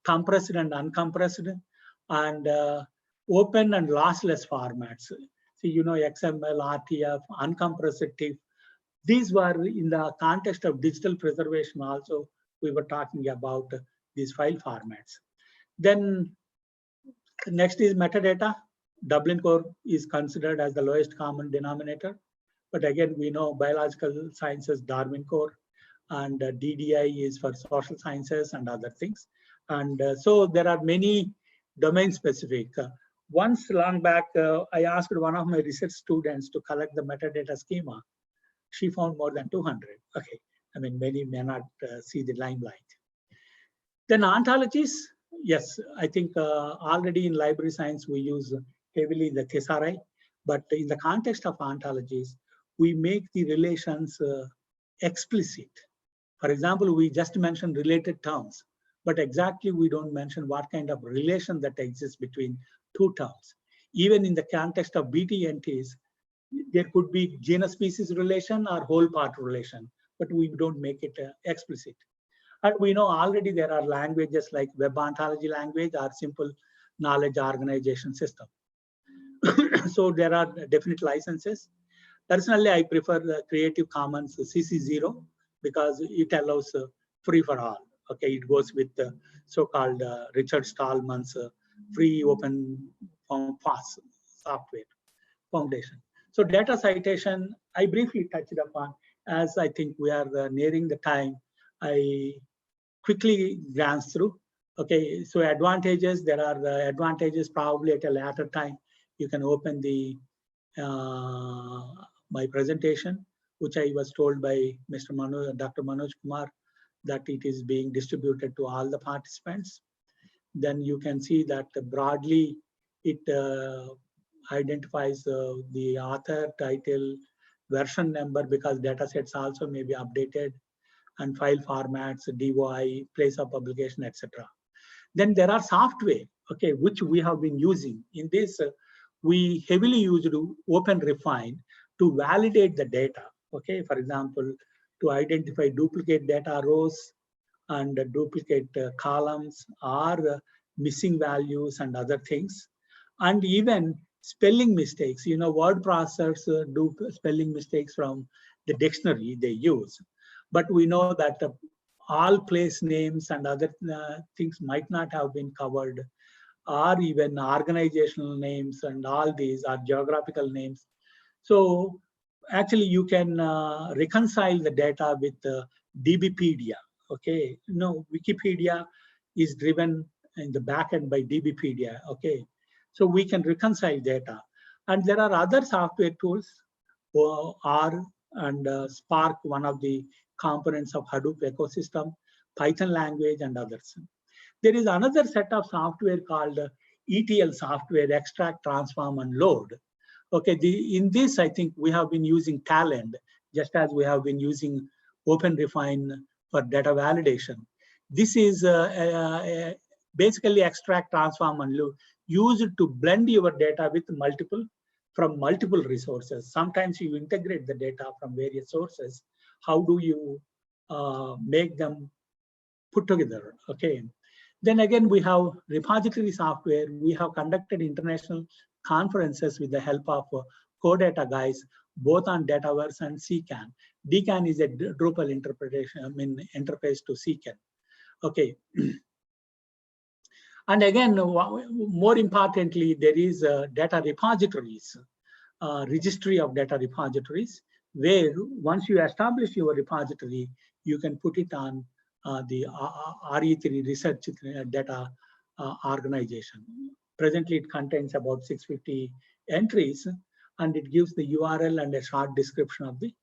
B: compressed and uncompressed, and open and lossless formats. So, XML, RTF, uncompressed TIFF. These were in the context of digital preservation also, we were talking about these file formats. Then next is metadata. Dublin core is considered as the lowest common denominator. But again, we know biological sciences, Darwin core, and DDI is for social sciences and other things. And so there are many domain specific. Once long back, I asked one of my research students to collect the metadata schema. She found more than 200. Okay, I mean, many may not see the limelight. Then ontologies, yes, I think already in library science we use heavily the thesauri, but in the context of ontologies, we make the relations explicit. For example, we just mentioned related terms, but exactly we don't mention what kind of relation that exists between two terms. Even in the context of BTNTs, there could be genus-species relation or whole part relation, but we don't make it explicit. And we know already there are languages like web ontology language or simple knowledge organization system. So there are definite licenses. Personally, I prefer the Creative Commons CC0 because it allows free for all. Okay, it goes with the so-called Richard Stallman's free open FOSS software foundation. So data citation, I briefly touched upon. As I think we are nearing the time, I quickly glance through. Okay, so advantages, there are advantages probably at a later time. You can open the my presentation, which I was told by Dr. Manoj Kumar that it is being distributed to all the participants. Then you can see that broadly it identifies the author, title, version number, because data sets also may be updated, and file formats, DOI, place of publication, etc. Then there are software, okay, which we have been using. In this, we heavily used OpenRefine to validate the data. Okay, for example, to identify duplicate data rows and duplicate columns or missing values and other things, and even spelling mistakes. Word processors do spelling mistakes from the dictionary they use, but we know that all place names and other things might not have been covered, or even organizational names, and all these are geographical names. So actually you can reconcile the data with DBpedia. Okay, Wikipedia is driven in the back end by DBpedia. Okay, so we can reconcile data. And there are other software tools, R and Spark, one of the components of Hadoop ecosystem, Python language, and others. There is another set of software called ETL software, extract, transform, and load. Okay, in this, I think we have been using Talend, just as we have been using OpenRefine for data validation. This is basically extract, transform, and load, used to blend your data with from multiple resources. Sometimes you integrate the data from various sources. How do you make them put together? Okay. Then again, we have repository software. We have conducted international conferences with the help of CoData guys, both on Dataverse and CCAN. DCAN is a Drupal interface to CCAN. Okay. And again, more importantly, there is data repositories, registry of data repositories, where once you establish your repository, you can put it on the RE3 research data organization. Presently, it contains about 650 entries, and it gives the URL and a short description of the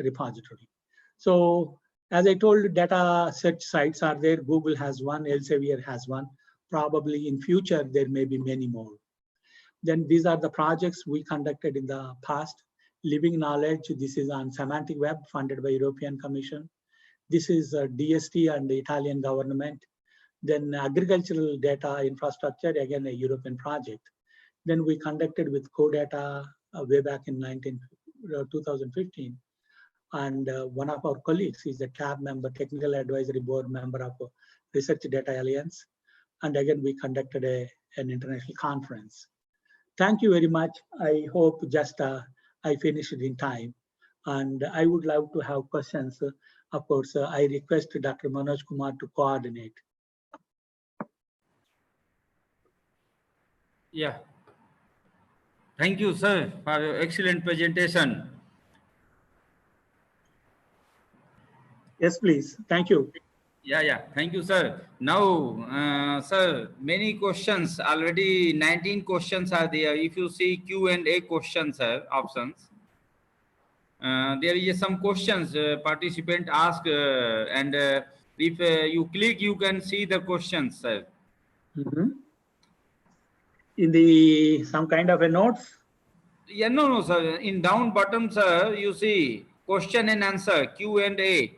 B: repository. So as I told, data search sites are there. Google has one, Elsevier has one. Probably in future, there may be many more. Then these are the projects we conducted in the past. Living Knowledge, this is on Semantic Web, funded by European Commission. This is DST and the Italian government. Then agricultural data infrastructure, again, a European project. Then we conducted with CoData way back in 2015. And one of our colleagues is a TAB member, Technical Advisory Board member of Research Data Alliance. And again, we conducted an international conference. Thank you very much. I hope just I finished in time. And I would love to have questions. Of course, I request Dr. Manoj Kumar to coordinate.
A: Yeah. Thank you, sir, for your excellent presentation.
B: Yes, please. Thank you.
A: Yeah. Thank you, sir. Now, sir, many questions already. 19 questions are there. If you see Q&A questions, sir, options. There is some questions participant ask, and if you click, you can see the questions, sir.
B: In the some kind of a notes?
A: Yeah, no, sir. In down bottom, sir, you see question and answer, Q&A.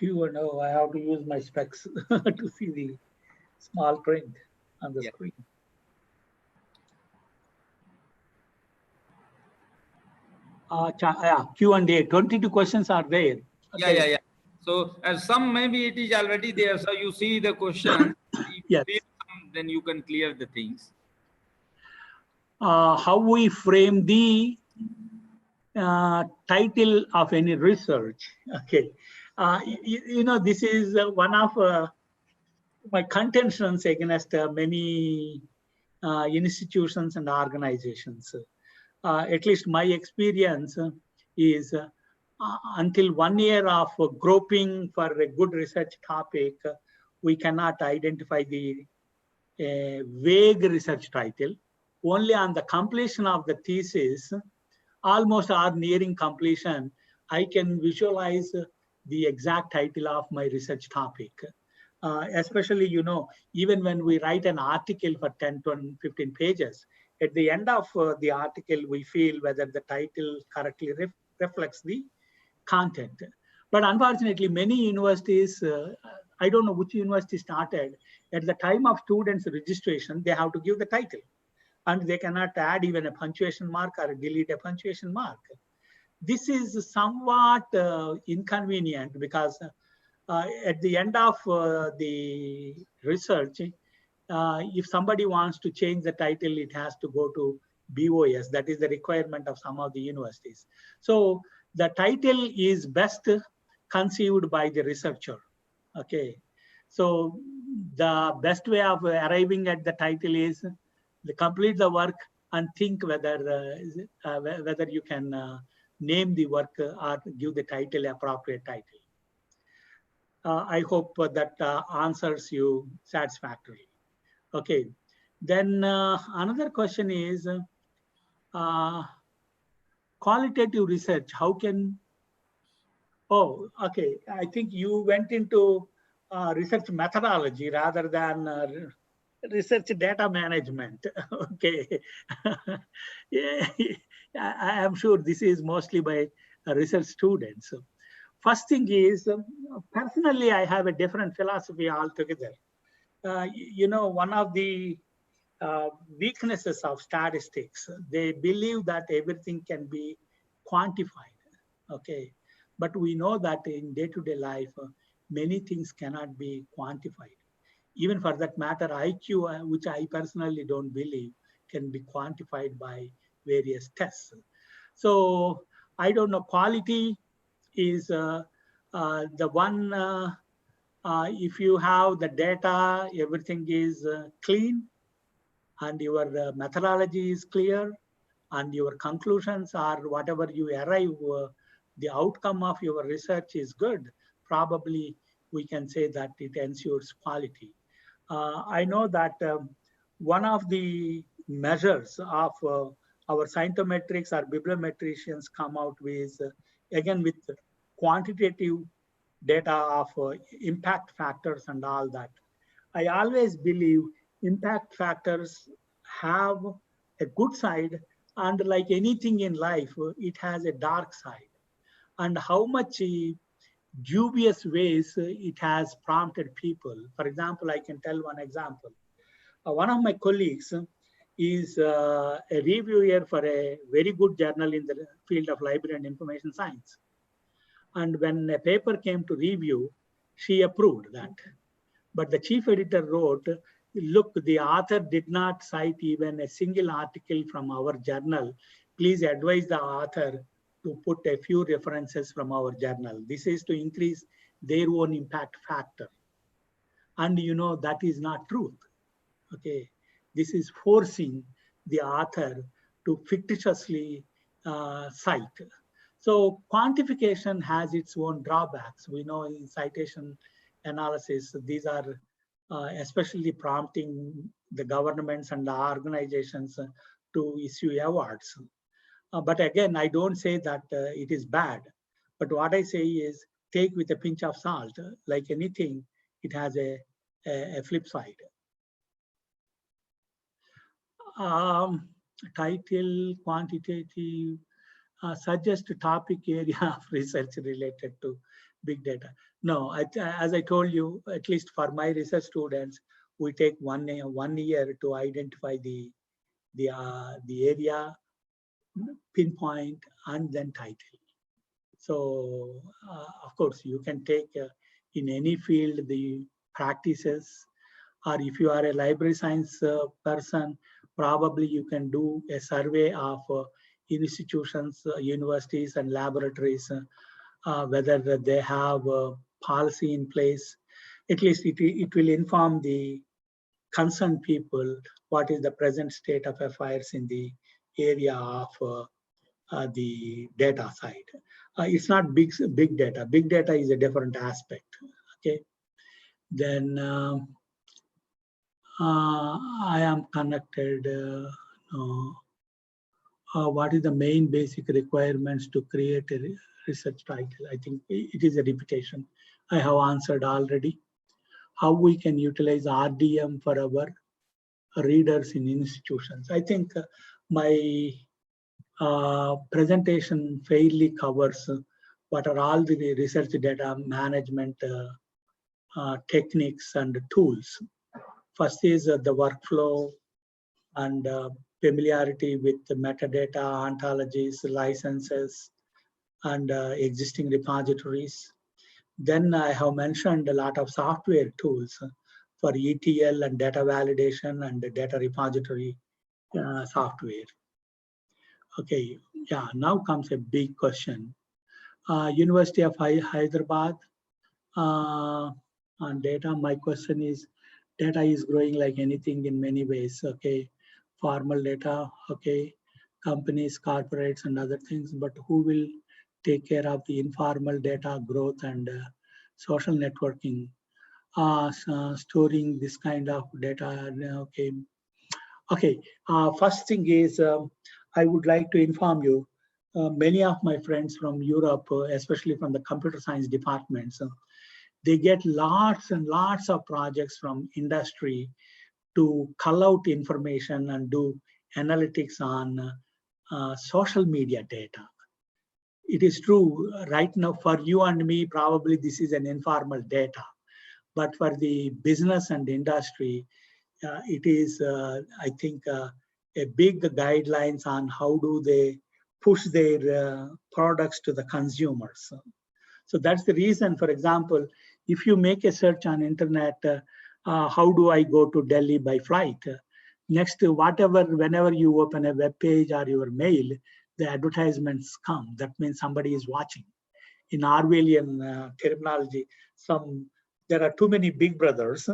B: No, I have to use my specs to see the small print on the screen. Q&A, 22 questions are there.
A: Okay. Yeah. So some maybe it is already there. So you see the question. If
B: yes.
A: you see some, then you can clear the things.
B: How we frame the title of any research. Okay. You know, this is one of my contentions against many institutions and organizations. At least my experience is until 1 year of groping for a good research topic, we cannot identify the vague research title. Only on the completion of the thesis, almost or nearing completion, I can visualize the exact title of my research topic. Especially, you know, even when we write an article for 10 to 15 pages, at the end of the article, we feel whether the title correctly reflects the content. But unfortunately, many universities, I don't know which university started, at the time of students' registration, they have to give the title. And they cannot add even a punctuation mark or delete a punctuation mark. This is somewhat inconvenient because at the end of the research, if somebody wants to change the title, it has to go to BOS. That is the requirement of some of the universities. So the title is best conceived by the researcher. Okay. So the best way of arriving at the title is to complete the work and think whether you can name the work or give the title appropriate title. I hope that answers you satisfactorily. Okay. Then another question is qualitative research. How can? Oh, okay. I think you went into research methodology rather than research data management. Okay. Yeah, I am sure this is mostly by research students. First thing is, personally, I have a different philosophy altogether. You know, one of the weaknesses of statistics, they believe that everything can be quantified. Okay. But we know that in day-to-day life, many things cannot be quantified. Even for that matter, IQ, which I personally don't believe, can be quantified by various tests. So I don't know, quality is the one, if you have the data, everything is clean, and your methodology is clear, and your conclusions are whatever you arrive, the outcome of your research is good, probably we can say that it ensures quality. I know that one of the measures of our scientometrics or bibliometricians come out with, again, with quantitative data of impact factors and all that. I always believe impact factors have a good side, and like anything in life, it has a dark side. And how much dubious ways it has prompted people. For example, I can tell one example. One of my colleagues, is a reviewer for a very good journal in the field of library and information science. And when a paper came to review, she approved that. But the chief editor wrote, look, the author did not cite even a single article from our journal. Please advise the author to put a few references from our journal. This is to increase their own impact factor. And you know, that is not truth. Okay, this is forcing the author to fictitiously cite. So quantification has its own drawbacks. We know in citation analysis, these are especially prompting the governments and the organizations to issue awards. But again, I don't say that it is bad. But what I say is take with a pinch of salt. Like anything, it has a flip side. Title, quantitative, suggest topic area of research related to big data. No, as I told you, at least for my research students, we take one year to identify the area, pinpoint, and then title. So of course, you can take in any field the practices, or if you are a library science person, probably you can do a survey of institutions, universities, and laboratories, whether they have a policy in place. At least it will inform the concerned people what is the present state of affairs in the area of the data side. It's not big data. Big data is a different aspect. Okay. Then I am connected. What is the main basic requirements to create a research title? I think it is a repetition. I have answered already. How we can utilize RDM for our readers in institutions. I think my presentation fairly covers what are all the research data management techniques and tools. First is the workflow and familiarity with the metadata, ontologies, licenses, and existing repositories. Then I have mentioned a lot of software tools for ETL and data validation and data repository software. Okay, yeah, now comes a big question. University of Hyderabad on data, my question is, data is growing like anything in many ways, okay? Formal data, okay, companies, corporates, and other things, but who will take care of the informal data growth and social networking, storing this kind of data, okay? Okay, first thing is, I would like to inform you, many of my friends from Europe, especially from the computer science departments, they get lots and lots of projects from industry to cull out information and do analytics on social media data. It is true, right now for you and me, probably this is an informal data, but for the business and industry, it is, I think, a big guidelines on how do they push their products to the consumers. So that's the reason, for example, if you make a search on internet, how do I go to Delhi by flight? Next, whenever you open a web page or your mail, the advertisements come. That means somebody is watching. In Orwellian terminology, there are too many big brothers.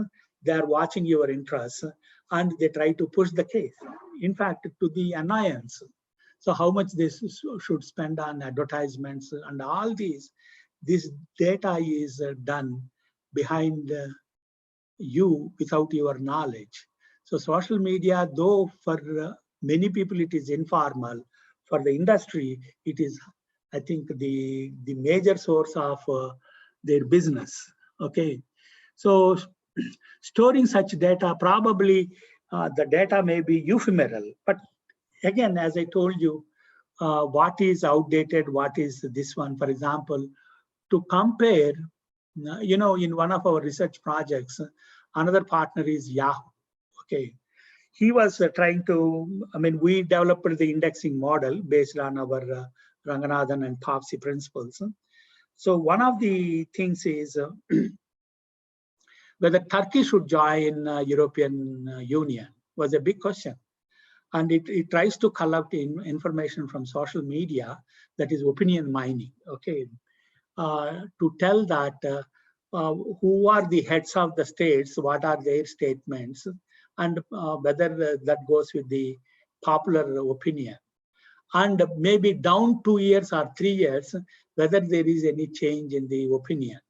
B: They are watching your interests and they try to push the case. In fact, to the annoyance. So how much they should spend on advertisements and all these, this data is done behind you without your knowledge. So social media, though for many people it is informal, for the industry, it is, I think, the major source of their business. Okay, so storing such data, probably the data may be ephemeral, but again, as I told you, what is outdated, what is this one, for example, to compare, in one of our research projects, another partner is Yahoo. Okay, he was trying to, we developed the indexing model based on our Ranganathan and Topsy principles. So one of the things is whether Turkey should join European Union was a big question. And it tries to collect information from social media, that is opinion mining, okay, to tell that who are the heads of the states, what are their statements, and whether that goes with the popular opinion. And maybe down 2 years or 3 years, whether there is any change in the opinion.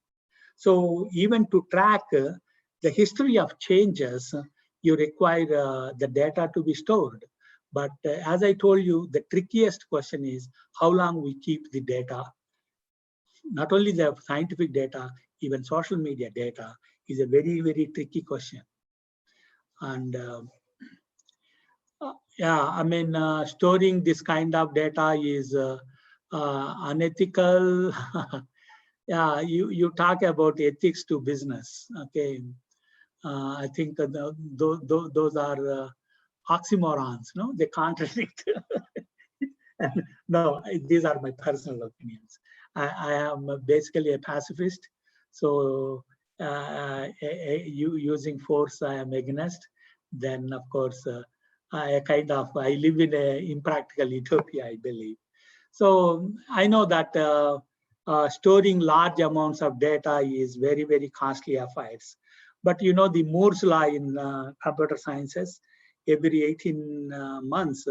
B: So even to track the history of changes, you require the data to be stored. But as I told you, the trickiest question is how long we keep the data. Not only the scientific data, even social media data is a very, very tricky question. And yeah, storing this kind of data is unethical. Yeah, you talk about ethics to business. Okay, I think those are oxymorons. No, they contradict. No, these are my personal opinions. I am basically a pacifist, so using force I am against. Then of course I live in an impractical utopia, I believe. So I know that storing large amounts of data is very, very costly affairs. But you know, the Moore's law in computer sciences, every 18 months,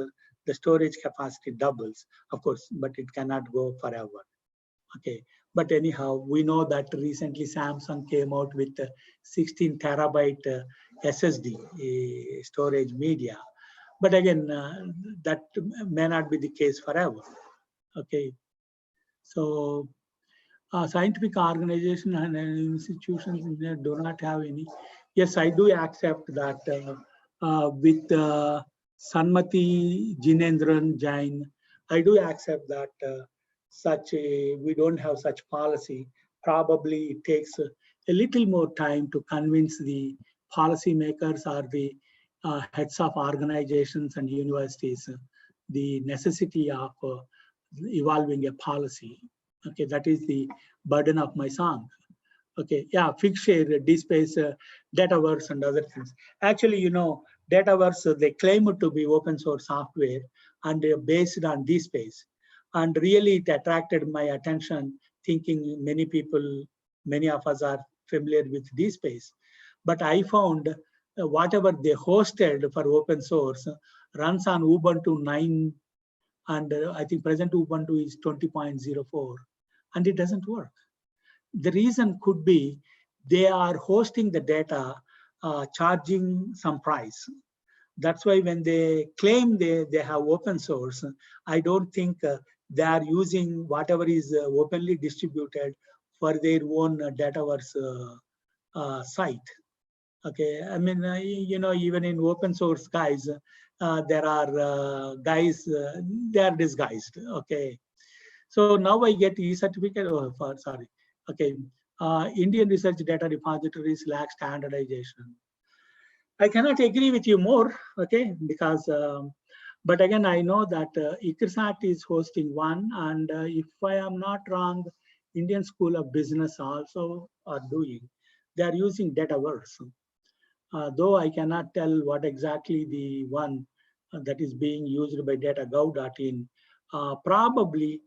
B: the storage capacity doubles, of course, but it cannot go forever. Okay, but anyhow, we know that recently Samsung came out with 16 terabyte SSD storage media. But again, that may not be the case forever. Okay, so scientific organizations and institutions in there do not have any. Yes, I do accept that with Sanmati Jinendran Jain, I do accept that we don't have such policy. Probably it takes a little more time to convince the policymakers or the heads of organizations and universities the necessity of evolving a policy. Okay, that is the burden of my song. Okay, yeah, Figshare, DSpace, Dataverse, and other things. Actually, you know, Dataverse, they claim it to be open source software and they're based on DSpace. And really, it attracted my attention, thinking many of us are familiar with DSpace. But I found whatever they hosted for open source runs on Ubuntu 9, and I think present Ubuntu is 20.04, and it doesn't work. The reason could be they are hosting the data, charging some price. That's why when they claim they have open source, I don't think they are using whatever is openly distributed for their own Dataverse site. Okay, I mean, you know, even in open source guys, there are guys, they are disguised. Okay, so now I get e-certificate. Oh, sorry. Okay, Indian research data repositories lack standardization. I cannot agree with you more. Okay, because but again, I know that ICRSAT is hosting one, and if I am not wrong, Indian School of Business also are doing. They are using Dataverse. Though I cannot tell what exactly the one that is being used by datagov.in. Probably,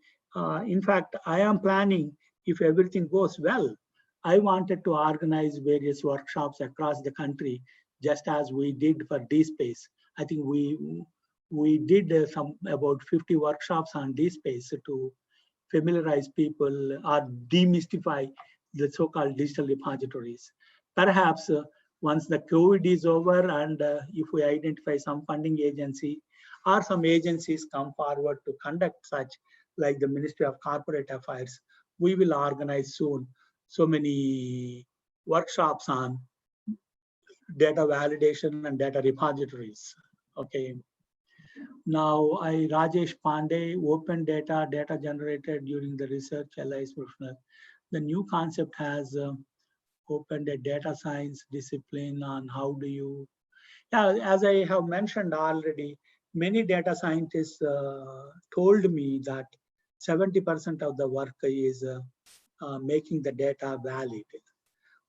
B: in fact, I am planning, if everything goes well, I wanted to organize various workshops across the country, just as we did for DSpace. I think we did about 50 workshops on DSpace to familiarize people or demystify the so-called digital repositories. Perhaps once the COVID is over and if we identify some funding agency or some agencies come forward to conduct such, like the Ministry of Corporate Affairs, we will organize soon so many workshops on data validation and data repositories. Okay. Now, Rajesh Pandey, open data, data generated during the research, LIS professional. The new concept has opened a data science discipline on how do you, Yeah, as I have mentioned already, many data scientists told me that 70% of the work is making the data valid,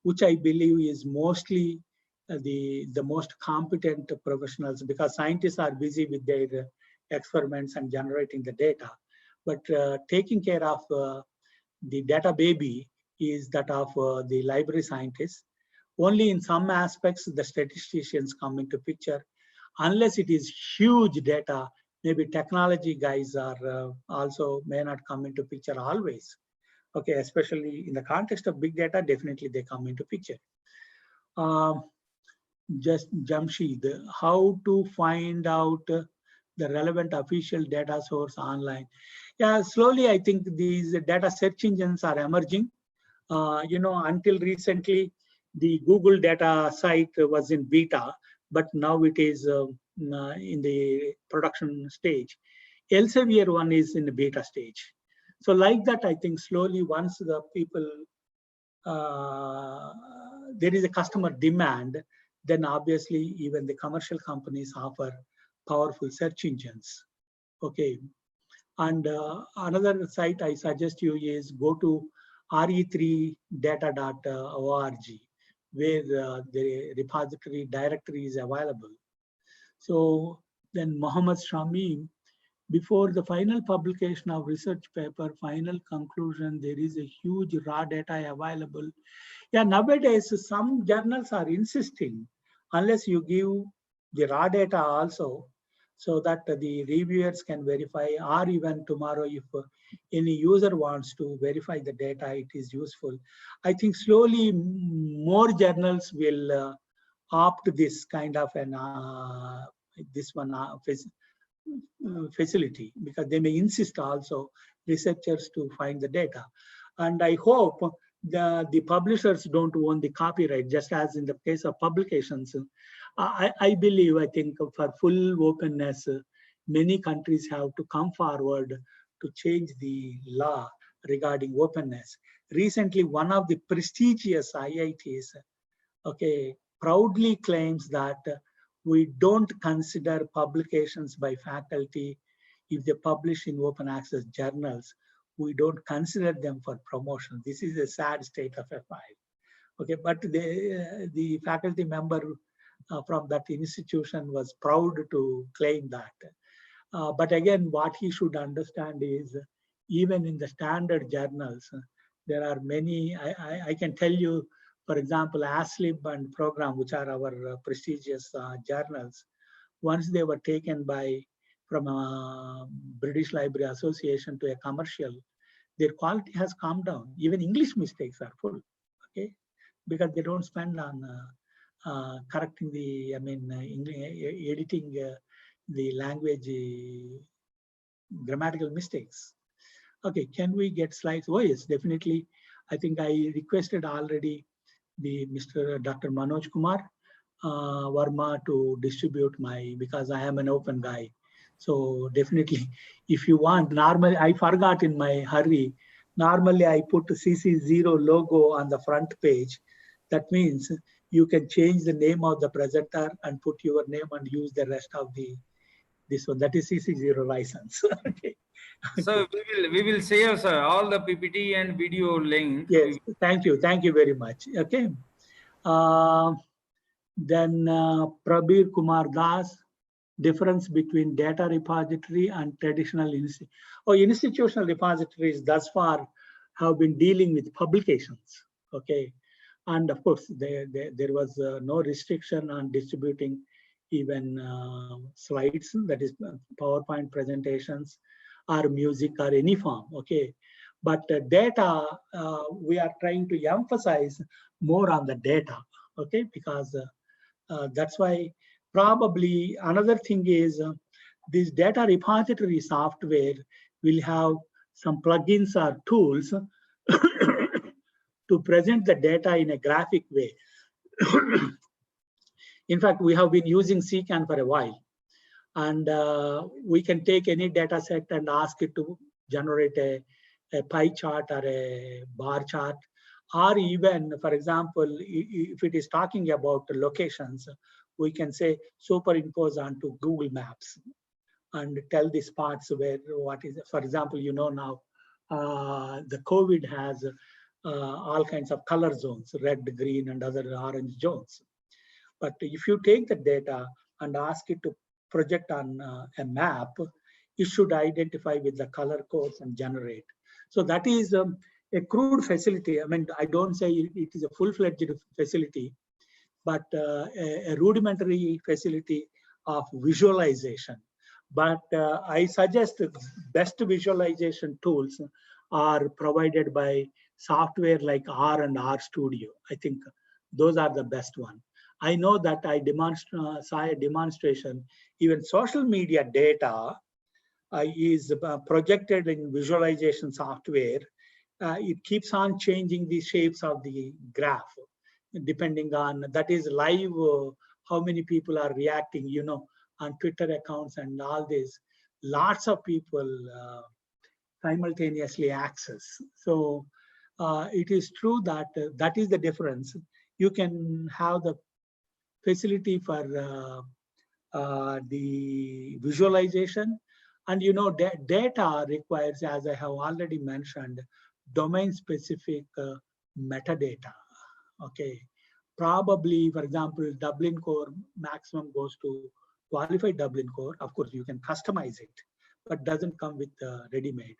B: which I believe is mostly the most competent professionals, because scientists are busy with their experiments and generating the data. But taking care of the data baby is that of the library scientists. Only in some aspects the statisticians come into picture. Unless it is huge data, maybe technology guys are also may not come into picture always. Okay, especially in the context of big data, definitely they come into picture. Just Jamshid, how to find out the relevant official data source online? Yeah, slowly I think these data search engines are emerging. Until recently, the Google data site was in beta, but now it is in the production stage. Elsevier one is in the beta stage. So like that, I think slowly once the people, there is a customer demand, then obviously even the commercial companies offer powerful search engines. Okay. And another site I suggest you is go to re3data.org, where the repository directory is available. So then Mohammed Shamim, before the final publication of research paper, final conclusion, there is a huge raw data available. Yeah, nowadays some journals are insisting, unless you give the raw data also, so that the reviewers can verify, or even tomorrow if any user wants to verify the data, it is useful. I think slowly more journals will opt this kind of an facility, because they may insist also researchers to find the data. And I hope the publishers don't own the copyright, just as in the case of publications. I believe, I think for full openness, many countries have to come forward to change the law regarding openness. Recently, one of the prestigious IITs, okay, proudly claims that we don't consider publications by faculty if they publish in open access journals. We don't consider them for promotion. This is a sad state of affairs. Okay, but the faculty member from that institution was proud to claim that. But again, what he should understand is, even in the standard journals, there are many, I can tell you, for example, ASLIB and Program, which are our prestigious journals, once they were taken from a British Library Association to a commercial, their quality has come down. Even English mistakes are full, okay? Because they don't spend on correcting the, editing the language grammatical mistakes. Okay, can we get slides? Oh yes, definitely. I think I requested already the Mr. Dr. Manoj Kumar Verma to distribute because I am an open guy. So definitely, if you want, normally I forgot in my hurry. Normally I put CC0 logo on the front page. That means you can change the name of the presenter and put your name and use the rest of this one. That is CC0 license. Okay.
A: So we will share, sir, all the PPT and video link.
B: Yes, thank you very much. Okay. Then Prabir Kumar Das, difference between data repository and traditional institutional repositories thus far have been dealing with publications. Okay, and of course there was no restriction on distributing even slides, that is PowerPoint presentations or music or any form. Okay, but data, we are trying to emphasize more on the data. Okay, because that's why probably another thing is this data repository software will have some plugins or tools to present the data in a graphic way. In fact, we have been using CCAN for a while, and we can take any data set and ask it to generate a pie chart or a bar chart, Or even, for example, if it is talking about locations, we can say superimpose onto Google Maps and tell the spots where what is, for example, now the COVID has all kinds of color zones, red, green, and other orange zones. But if you take the data and ask it to project on a map, it should identify with the color codes and generate. So that is a crude facility. I mean, I don't say it is a full-fledged facility, but a rudimentary facility of visualization. But I suggest best visualization tools are provided by software like R and R Studio. I think those are the best one. I know that I saw a demonstration, even social media data is projected in visualization software. It keeps on changing the shapes of the graph, depending on, that is live, how many people are reacting, on Twitter accounts and all this. Lots of people simultaneously access. So it is true that that is the difference. You can have the facility for the visualization, and data requires, as I have already mentioned, domain specific metadata. Okay, probably, for example, Dublin core maximum goes to qualified Dublin core. Of course, you can customize it, but doesn't come with ready-made.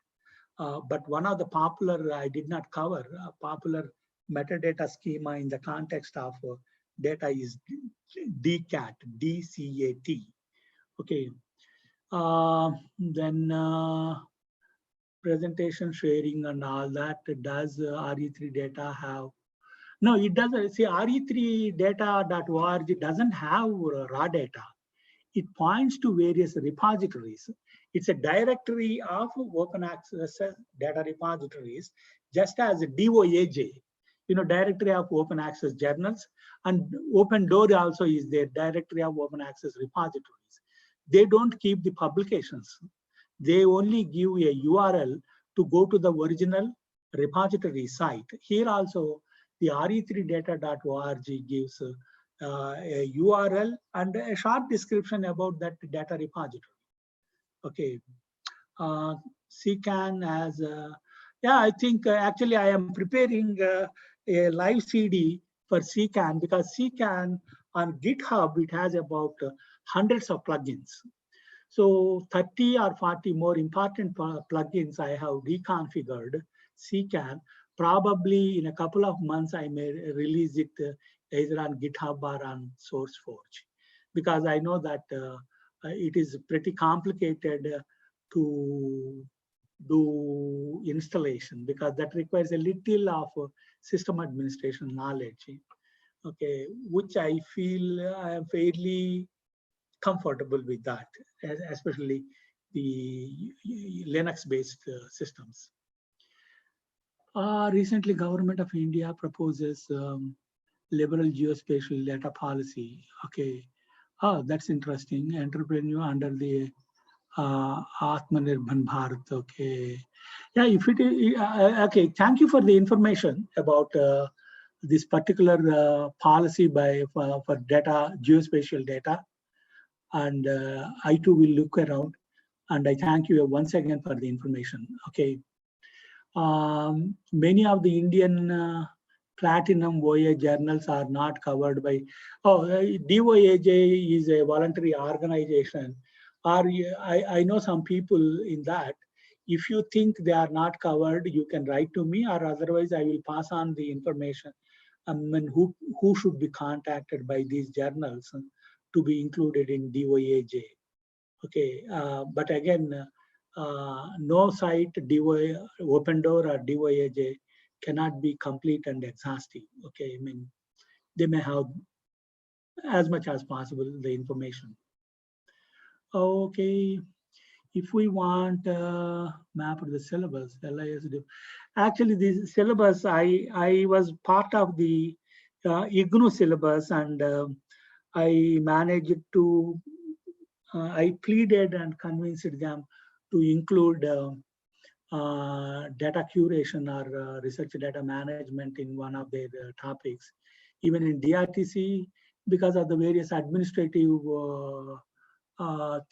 B: But one of the popular, I did not cover, popular metadata schema in the context of data is DCAT, D-C-A-T. Okay. Then presentation sharing and all that. Does RE3 data have? No, it doesn't. See, re3data.org doesn't have raw data. It points to various repositories. It's a directory of open access data repositories, just as DOAJ, directory of open access journals, and Open Door also is their directory of open access repositories. They don't keep the publications. They only give a URL to go to the original repository site. Here also, the re3data.org gives a URL and a short description about that data repository. Okay. CCAN as, yeah, I think actually I am preparing a live CD for CCAN, because CCAN on GitHub, it has about hundreds of plugins. So 30 or 40 more important plugins I have reconfigured CCAN. Probably in a couple of months, I may release it either on GitHub or on SourceForge, because I know that it is pretty complicated to do installation, because that requires a little of system administration knowledge, okay, which I feel I am fairly comfortable with that, especially the Linux-based systems. Recently, Government of India proposes liberal geospatial data policy. Okay, that's interesting. Entrepreneur under the Atmanirbhar Bharat. Okay, yeah. If it is okay, thank you for the information about this particular policy for data, geospatial data, and I too will look around. And I thank you once again for the information. Okay. Many of the Indian platinum OA journals are not covered by, DOAJ is a voluntary organization. I know some people in that. If you think they are not covered, you can write to me, or otherwise I will pass on the information. Who should be contacted by these journals to be included in DOAJ. Okay, but again, no site, Open Door or DOAJ cannot be complete and exhaustive. Okay, I mean, they may have as much as possible the information. Okay, if we want map of the syllabus, LISD. Actually, this syllabus, I was part of the IGNU syllabus, and I managed to, I pleaded and convinced them to include
C: data curation or research data management in one of their topics. Even in DRTC, because of the various administrative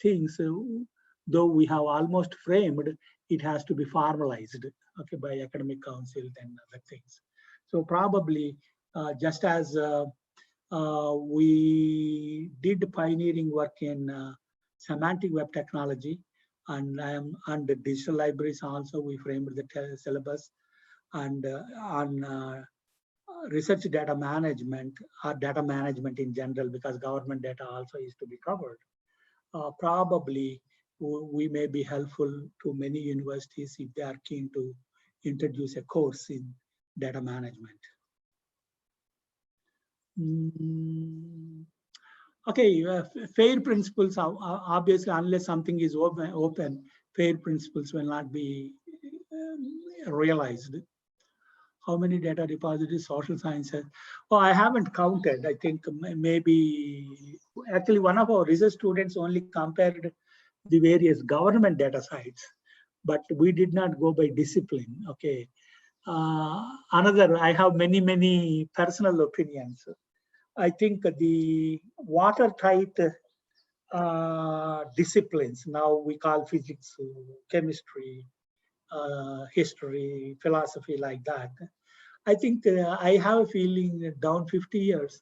C: things, though we have almost framed, it has to be formalized, okay, by academic council and other things. So probably just as we did pioneering work in semantic web technology, and the digital libraries also, we framed the syllabus, and on research data management or data management in general, because government data also is to be covered. Probably we may be helpful to many universities if they are keen to introduce a course in data management. Okay, fair principles are obviously, unless something is open, fair principles will not be realized. How many data repositories, social sciences? Oh, I haven't counted. I think maybe, actually one of our research students only compared the various government data sites, but we did not go by discipline, okay. Another, I have many personal opinions. I think the watertight disciplines, now we call physics, chemistry, history, philosophy, like that. I think I have a feeling that down 50 years,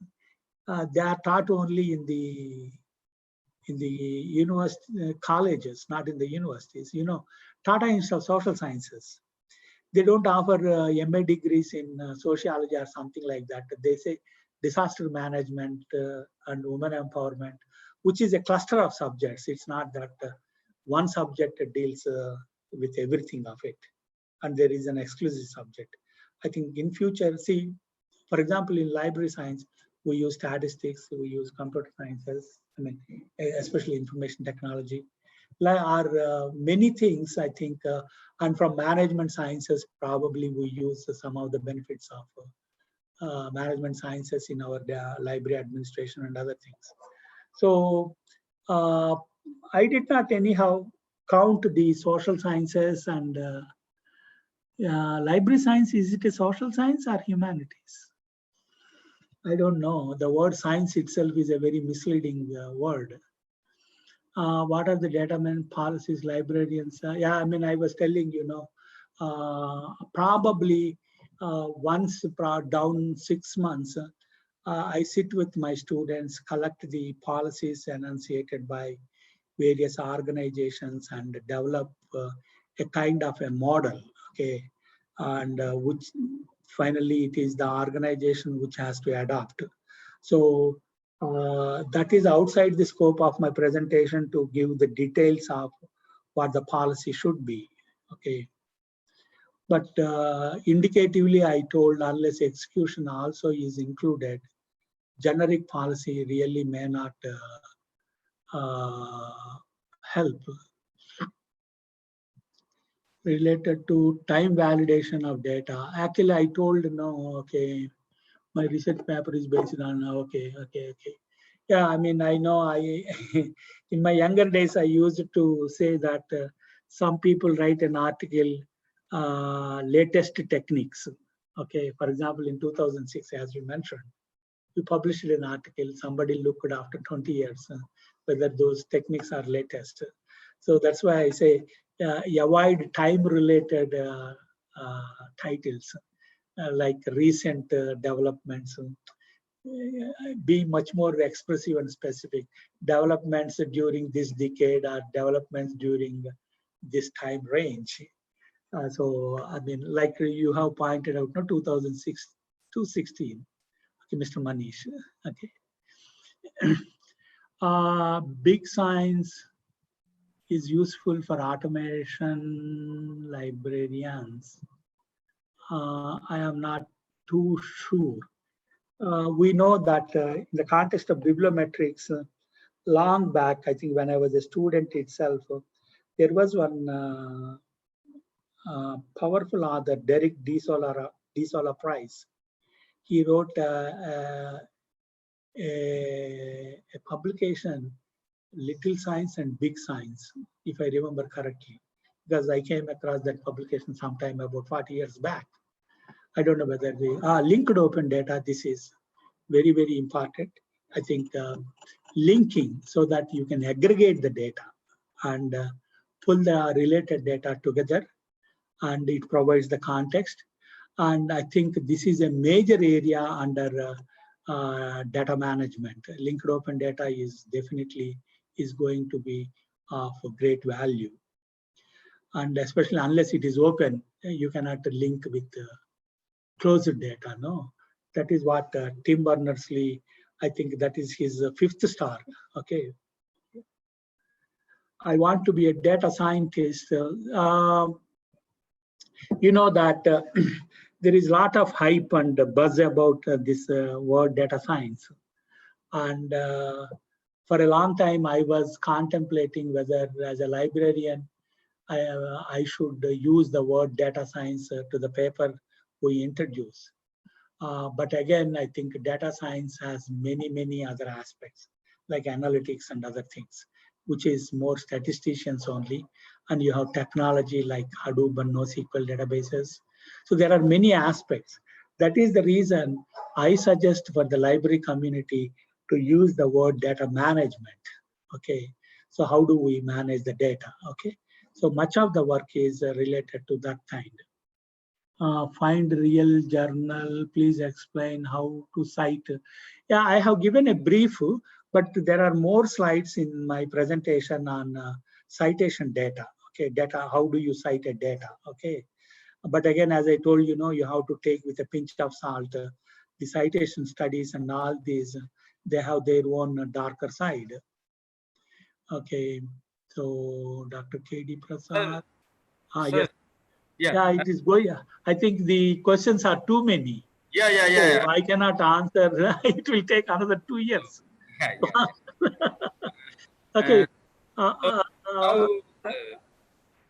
C: they are taught only in the university colleges, not in the universities. You know, Tata Institute of Social Sciences, they don't offer MA degrees in sociology or something like that. They say disaster management and women empowerment, which is a cluster of subjects. It's not that one subject deals with everything of it, and there is an exclusive subject. I think in future, see, for example, in library science, we use statistics, we use computer sciences, I mean, especially information technology. There are many things, I think, and from management sciences, probably we use some of the benefits of management sciences in our library administration and other things. So I did not anyhow count the social sciences and library science. Is it a social science or humanities? I don't know. The word science itself is a very misleading word. What are the data management policies, librarians? Yeah, I mean, I was telling, you know, probably once down 6 months, I sit with my students, collect the policies enunciated by various organizations and develop a kind of a model, okay, and which finally it is the organization which has to adopt. So that is outside the scope of my presentation to give the details of what the policy should be, okay. But indicatively, I told unless execution also is included, generic policy really may not help. Related to time validation of data. Actually, I told no, okay, my research paper is based on, okay. Yeah, I mean, I know in my younger days, I used to say that some people write an article, latest techniques. Okay, for example, in 2006, as you mentioned, we published an article, somebody looked after 20 years, whether those techniques are latest. So that's why I say, avoid time-related titles, like recent developments. Be much more expressive and specific. Developments during this decade or developments during this time range. So, I mean, like you have pointed out, no, 2006 to 16, okay, Mr. Manish, okay. Big science is useful for automation librarians. I am not too sure. We know that in the context of bibliometrics, long back, I think when I was a student itself, there was one powerful author, Derek D. Sola Price. He wrote a publication, Little Science and Big Science, if I remember correctly. because I came across that publication sometime about 40 years back. I don't know whether linked open data, this is very, very important. I think linking so that you can aggregate the data and pull the related data together, and it provides the context. And I think this is a major area under data management. Linked open data is definitely going to be of great value. And especially unless it is open, you cannot link with closed data. No, that is what Tim Berners-Lee, I think that is his 5th star. Okay. I want to be a data scientist. You know that there is a lot of hype and buzz about this word data science. And for a long time, I was contemplating whether as a librarian, I should use the word data science to the paper we introduce. But again, I think data science has many, many other aspects like analytics and other things, which is more statisticians only. And you have technology like Hadoop and NoSQL databases. So there are many aspects. That is the reason I suggest for the library community to use the word data management. Okay, so how do we manage the data? Okay, so much of the work is related to that kind. Find real journal, please explain how to cite. Yeah, I have given a brief, but there are more slides in my presentation on citation data. Okay, data, how do you cite a data? Okay, but again, as I told you, you have to take with a pinch of salt. The citation studies and all these, they have their own darker side. Okay, so Dr. K.D. Prasad. Yes. Yeah, it is going. I think the questions are too many.
A: Yeah.
C: I cannot answer. It will take another 2 years. Okay.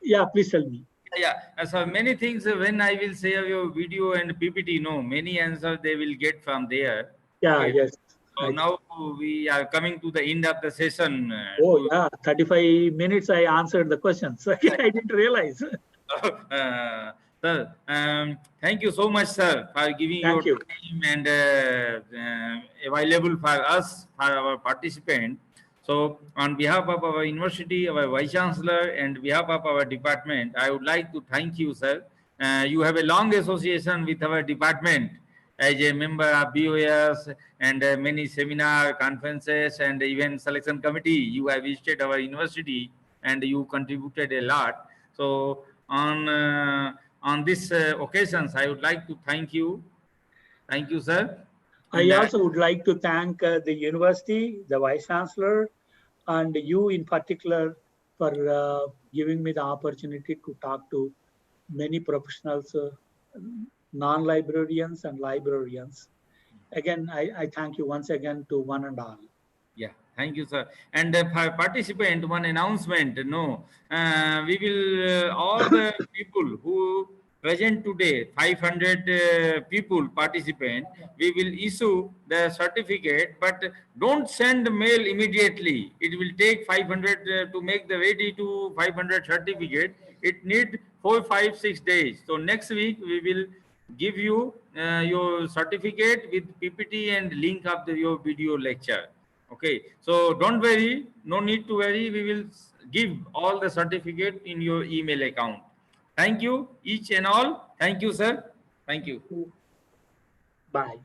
C: Yeah, please tell me.
A: Yeah, so many things when I will share your video and PPT, many answers they will get from there.
C: Yeah,
A: okay.
C: Yes.
A: So now we are coming to the end of the session.
C: Yeah, 35 minutes I answered the questions. I didn't realize.
A: Sir, thank you so much, sir, for giving your time and available for us, for our participant. So, on behalf of our university, our vice chancellor, and behalf of our department, I would like to thank you, sir. You have a long association with our department as a member of BOS and many seminar, conferences, and even selection committee. You have visited our university and you contributed a lot. So, on this occasions, I would like to thank you. Thank you, sir.
C: I also would like to thank the university, the vice chancellor, and you in particular for giving me the opportunity to talk to many professionals, non-librarians and librarians. Again, I thank you once again to one and all.
A: Yeah, thank you, sir. And for participant, one announcement. We will all the people who present today, 500 people participant, we will issue the certificate, but don't send mail immediately. It will take 500 to make the ready to 500 certificate. It need 4, 5, 6 days. So next week we will give you your certificate with PPT and link of your video lecture. Okay, so don't worry, no need to worry. We will give all the certificate in your email account. Thank you, each and all. Thank you, sir. Thank you.
C: Bye.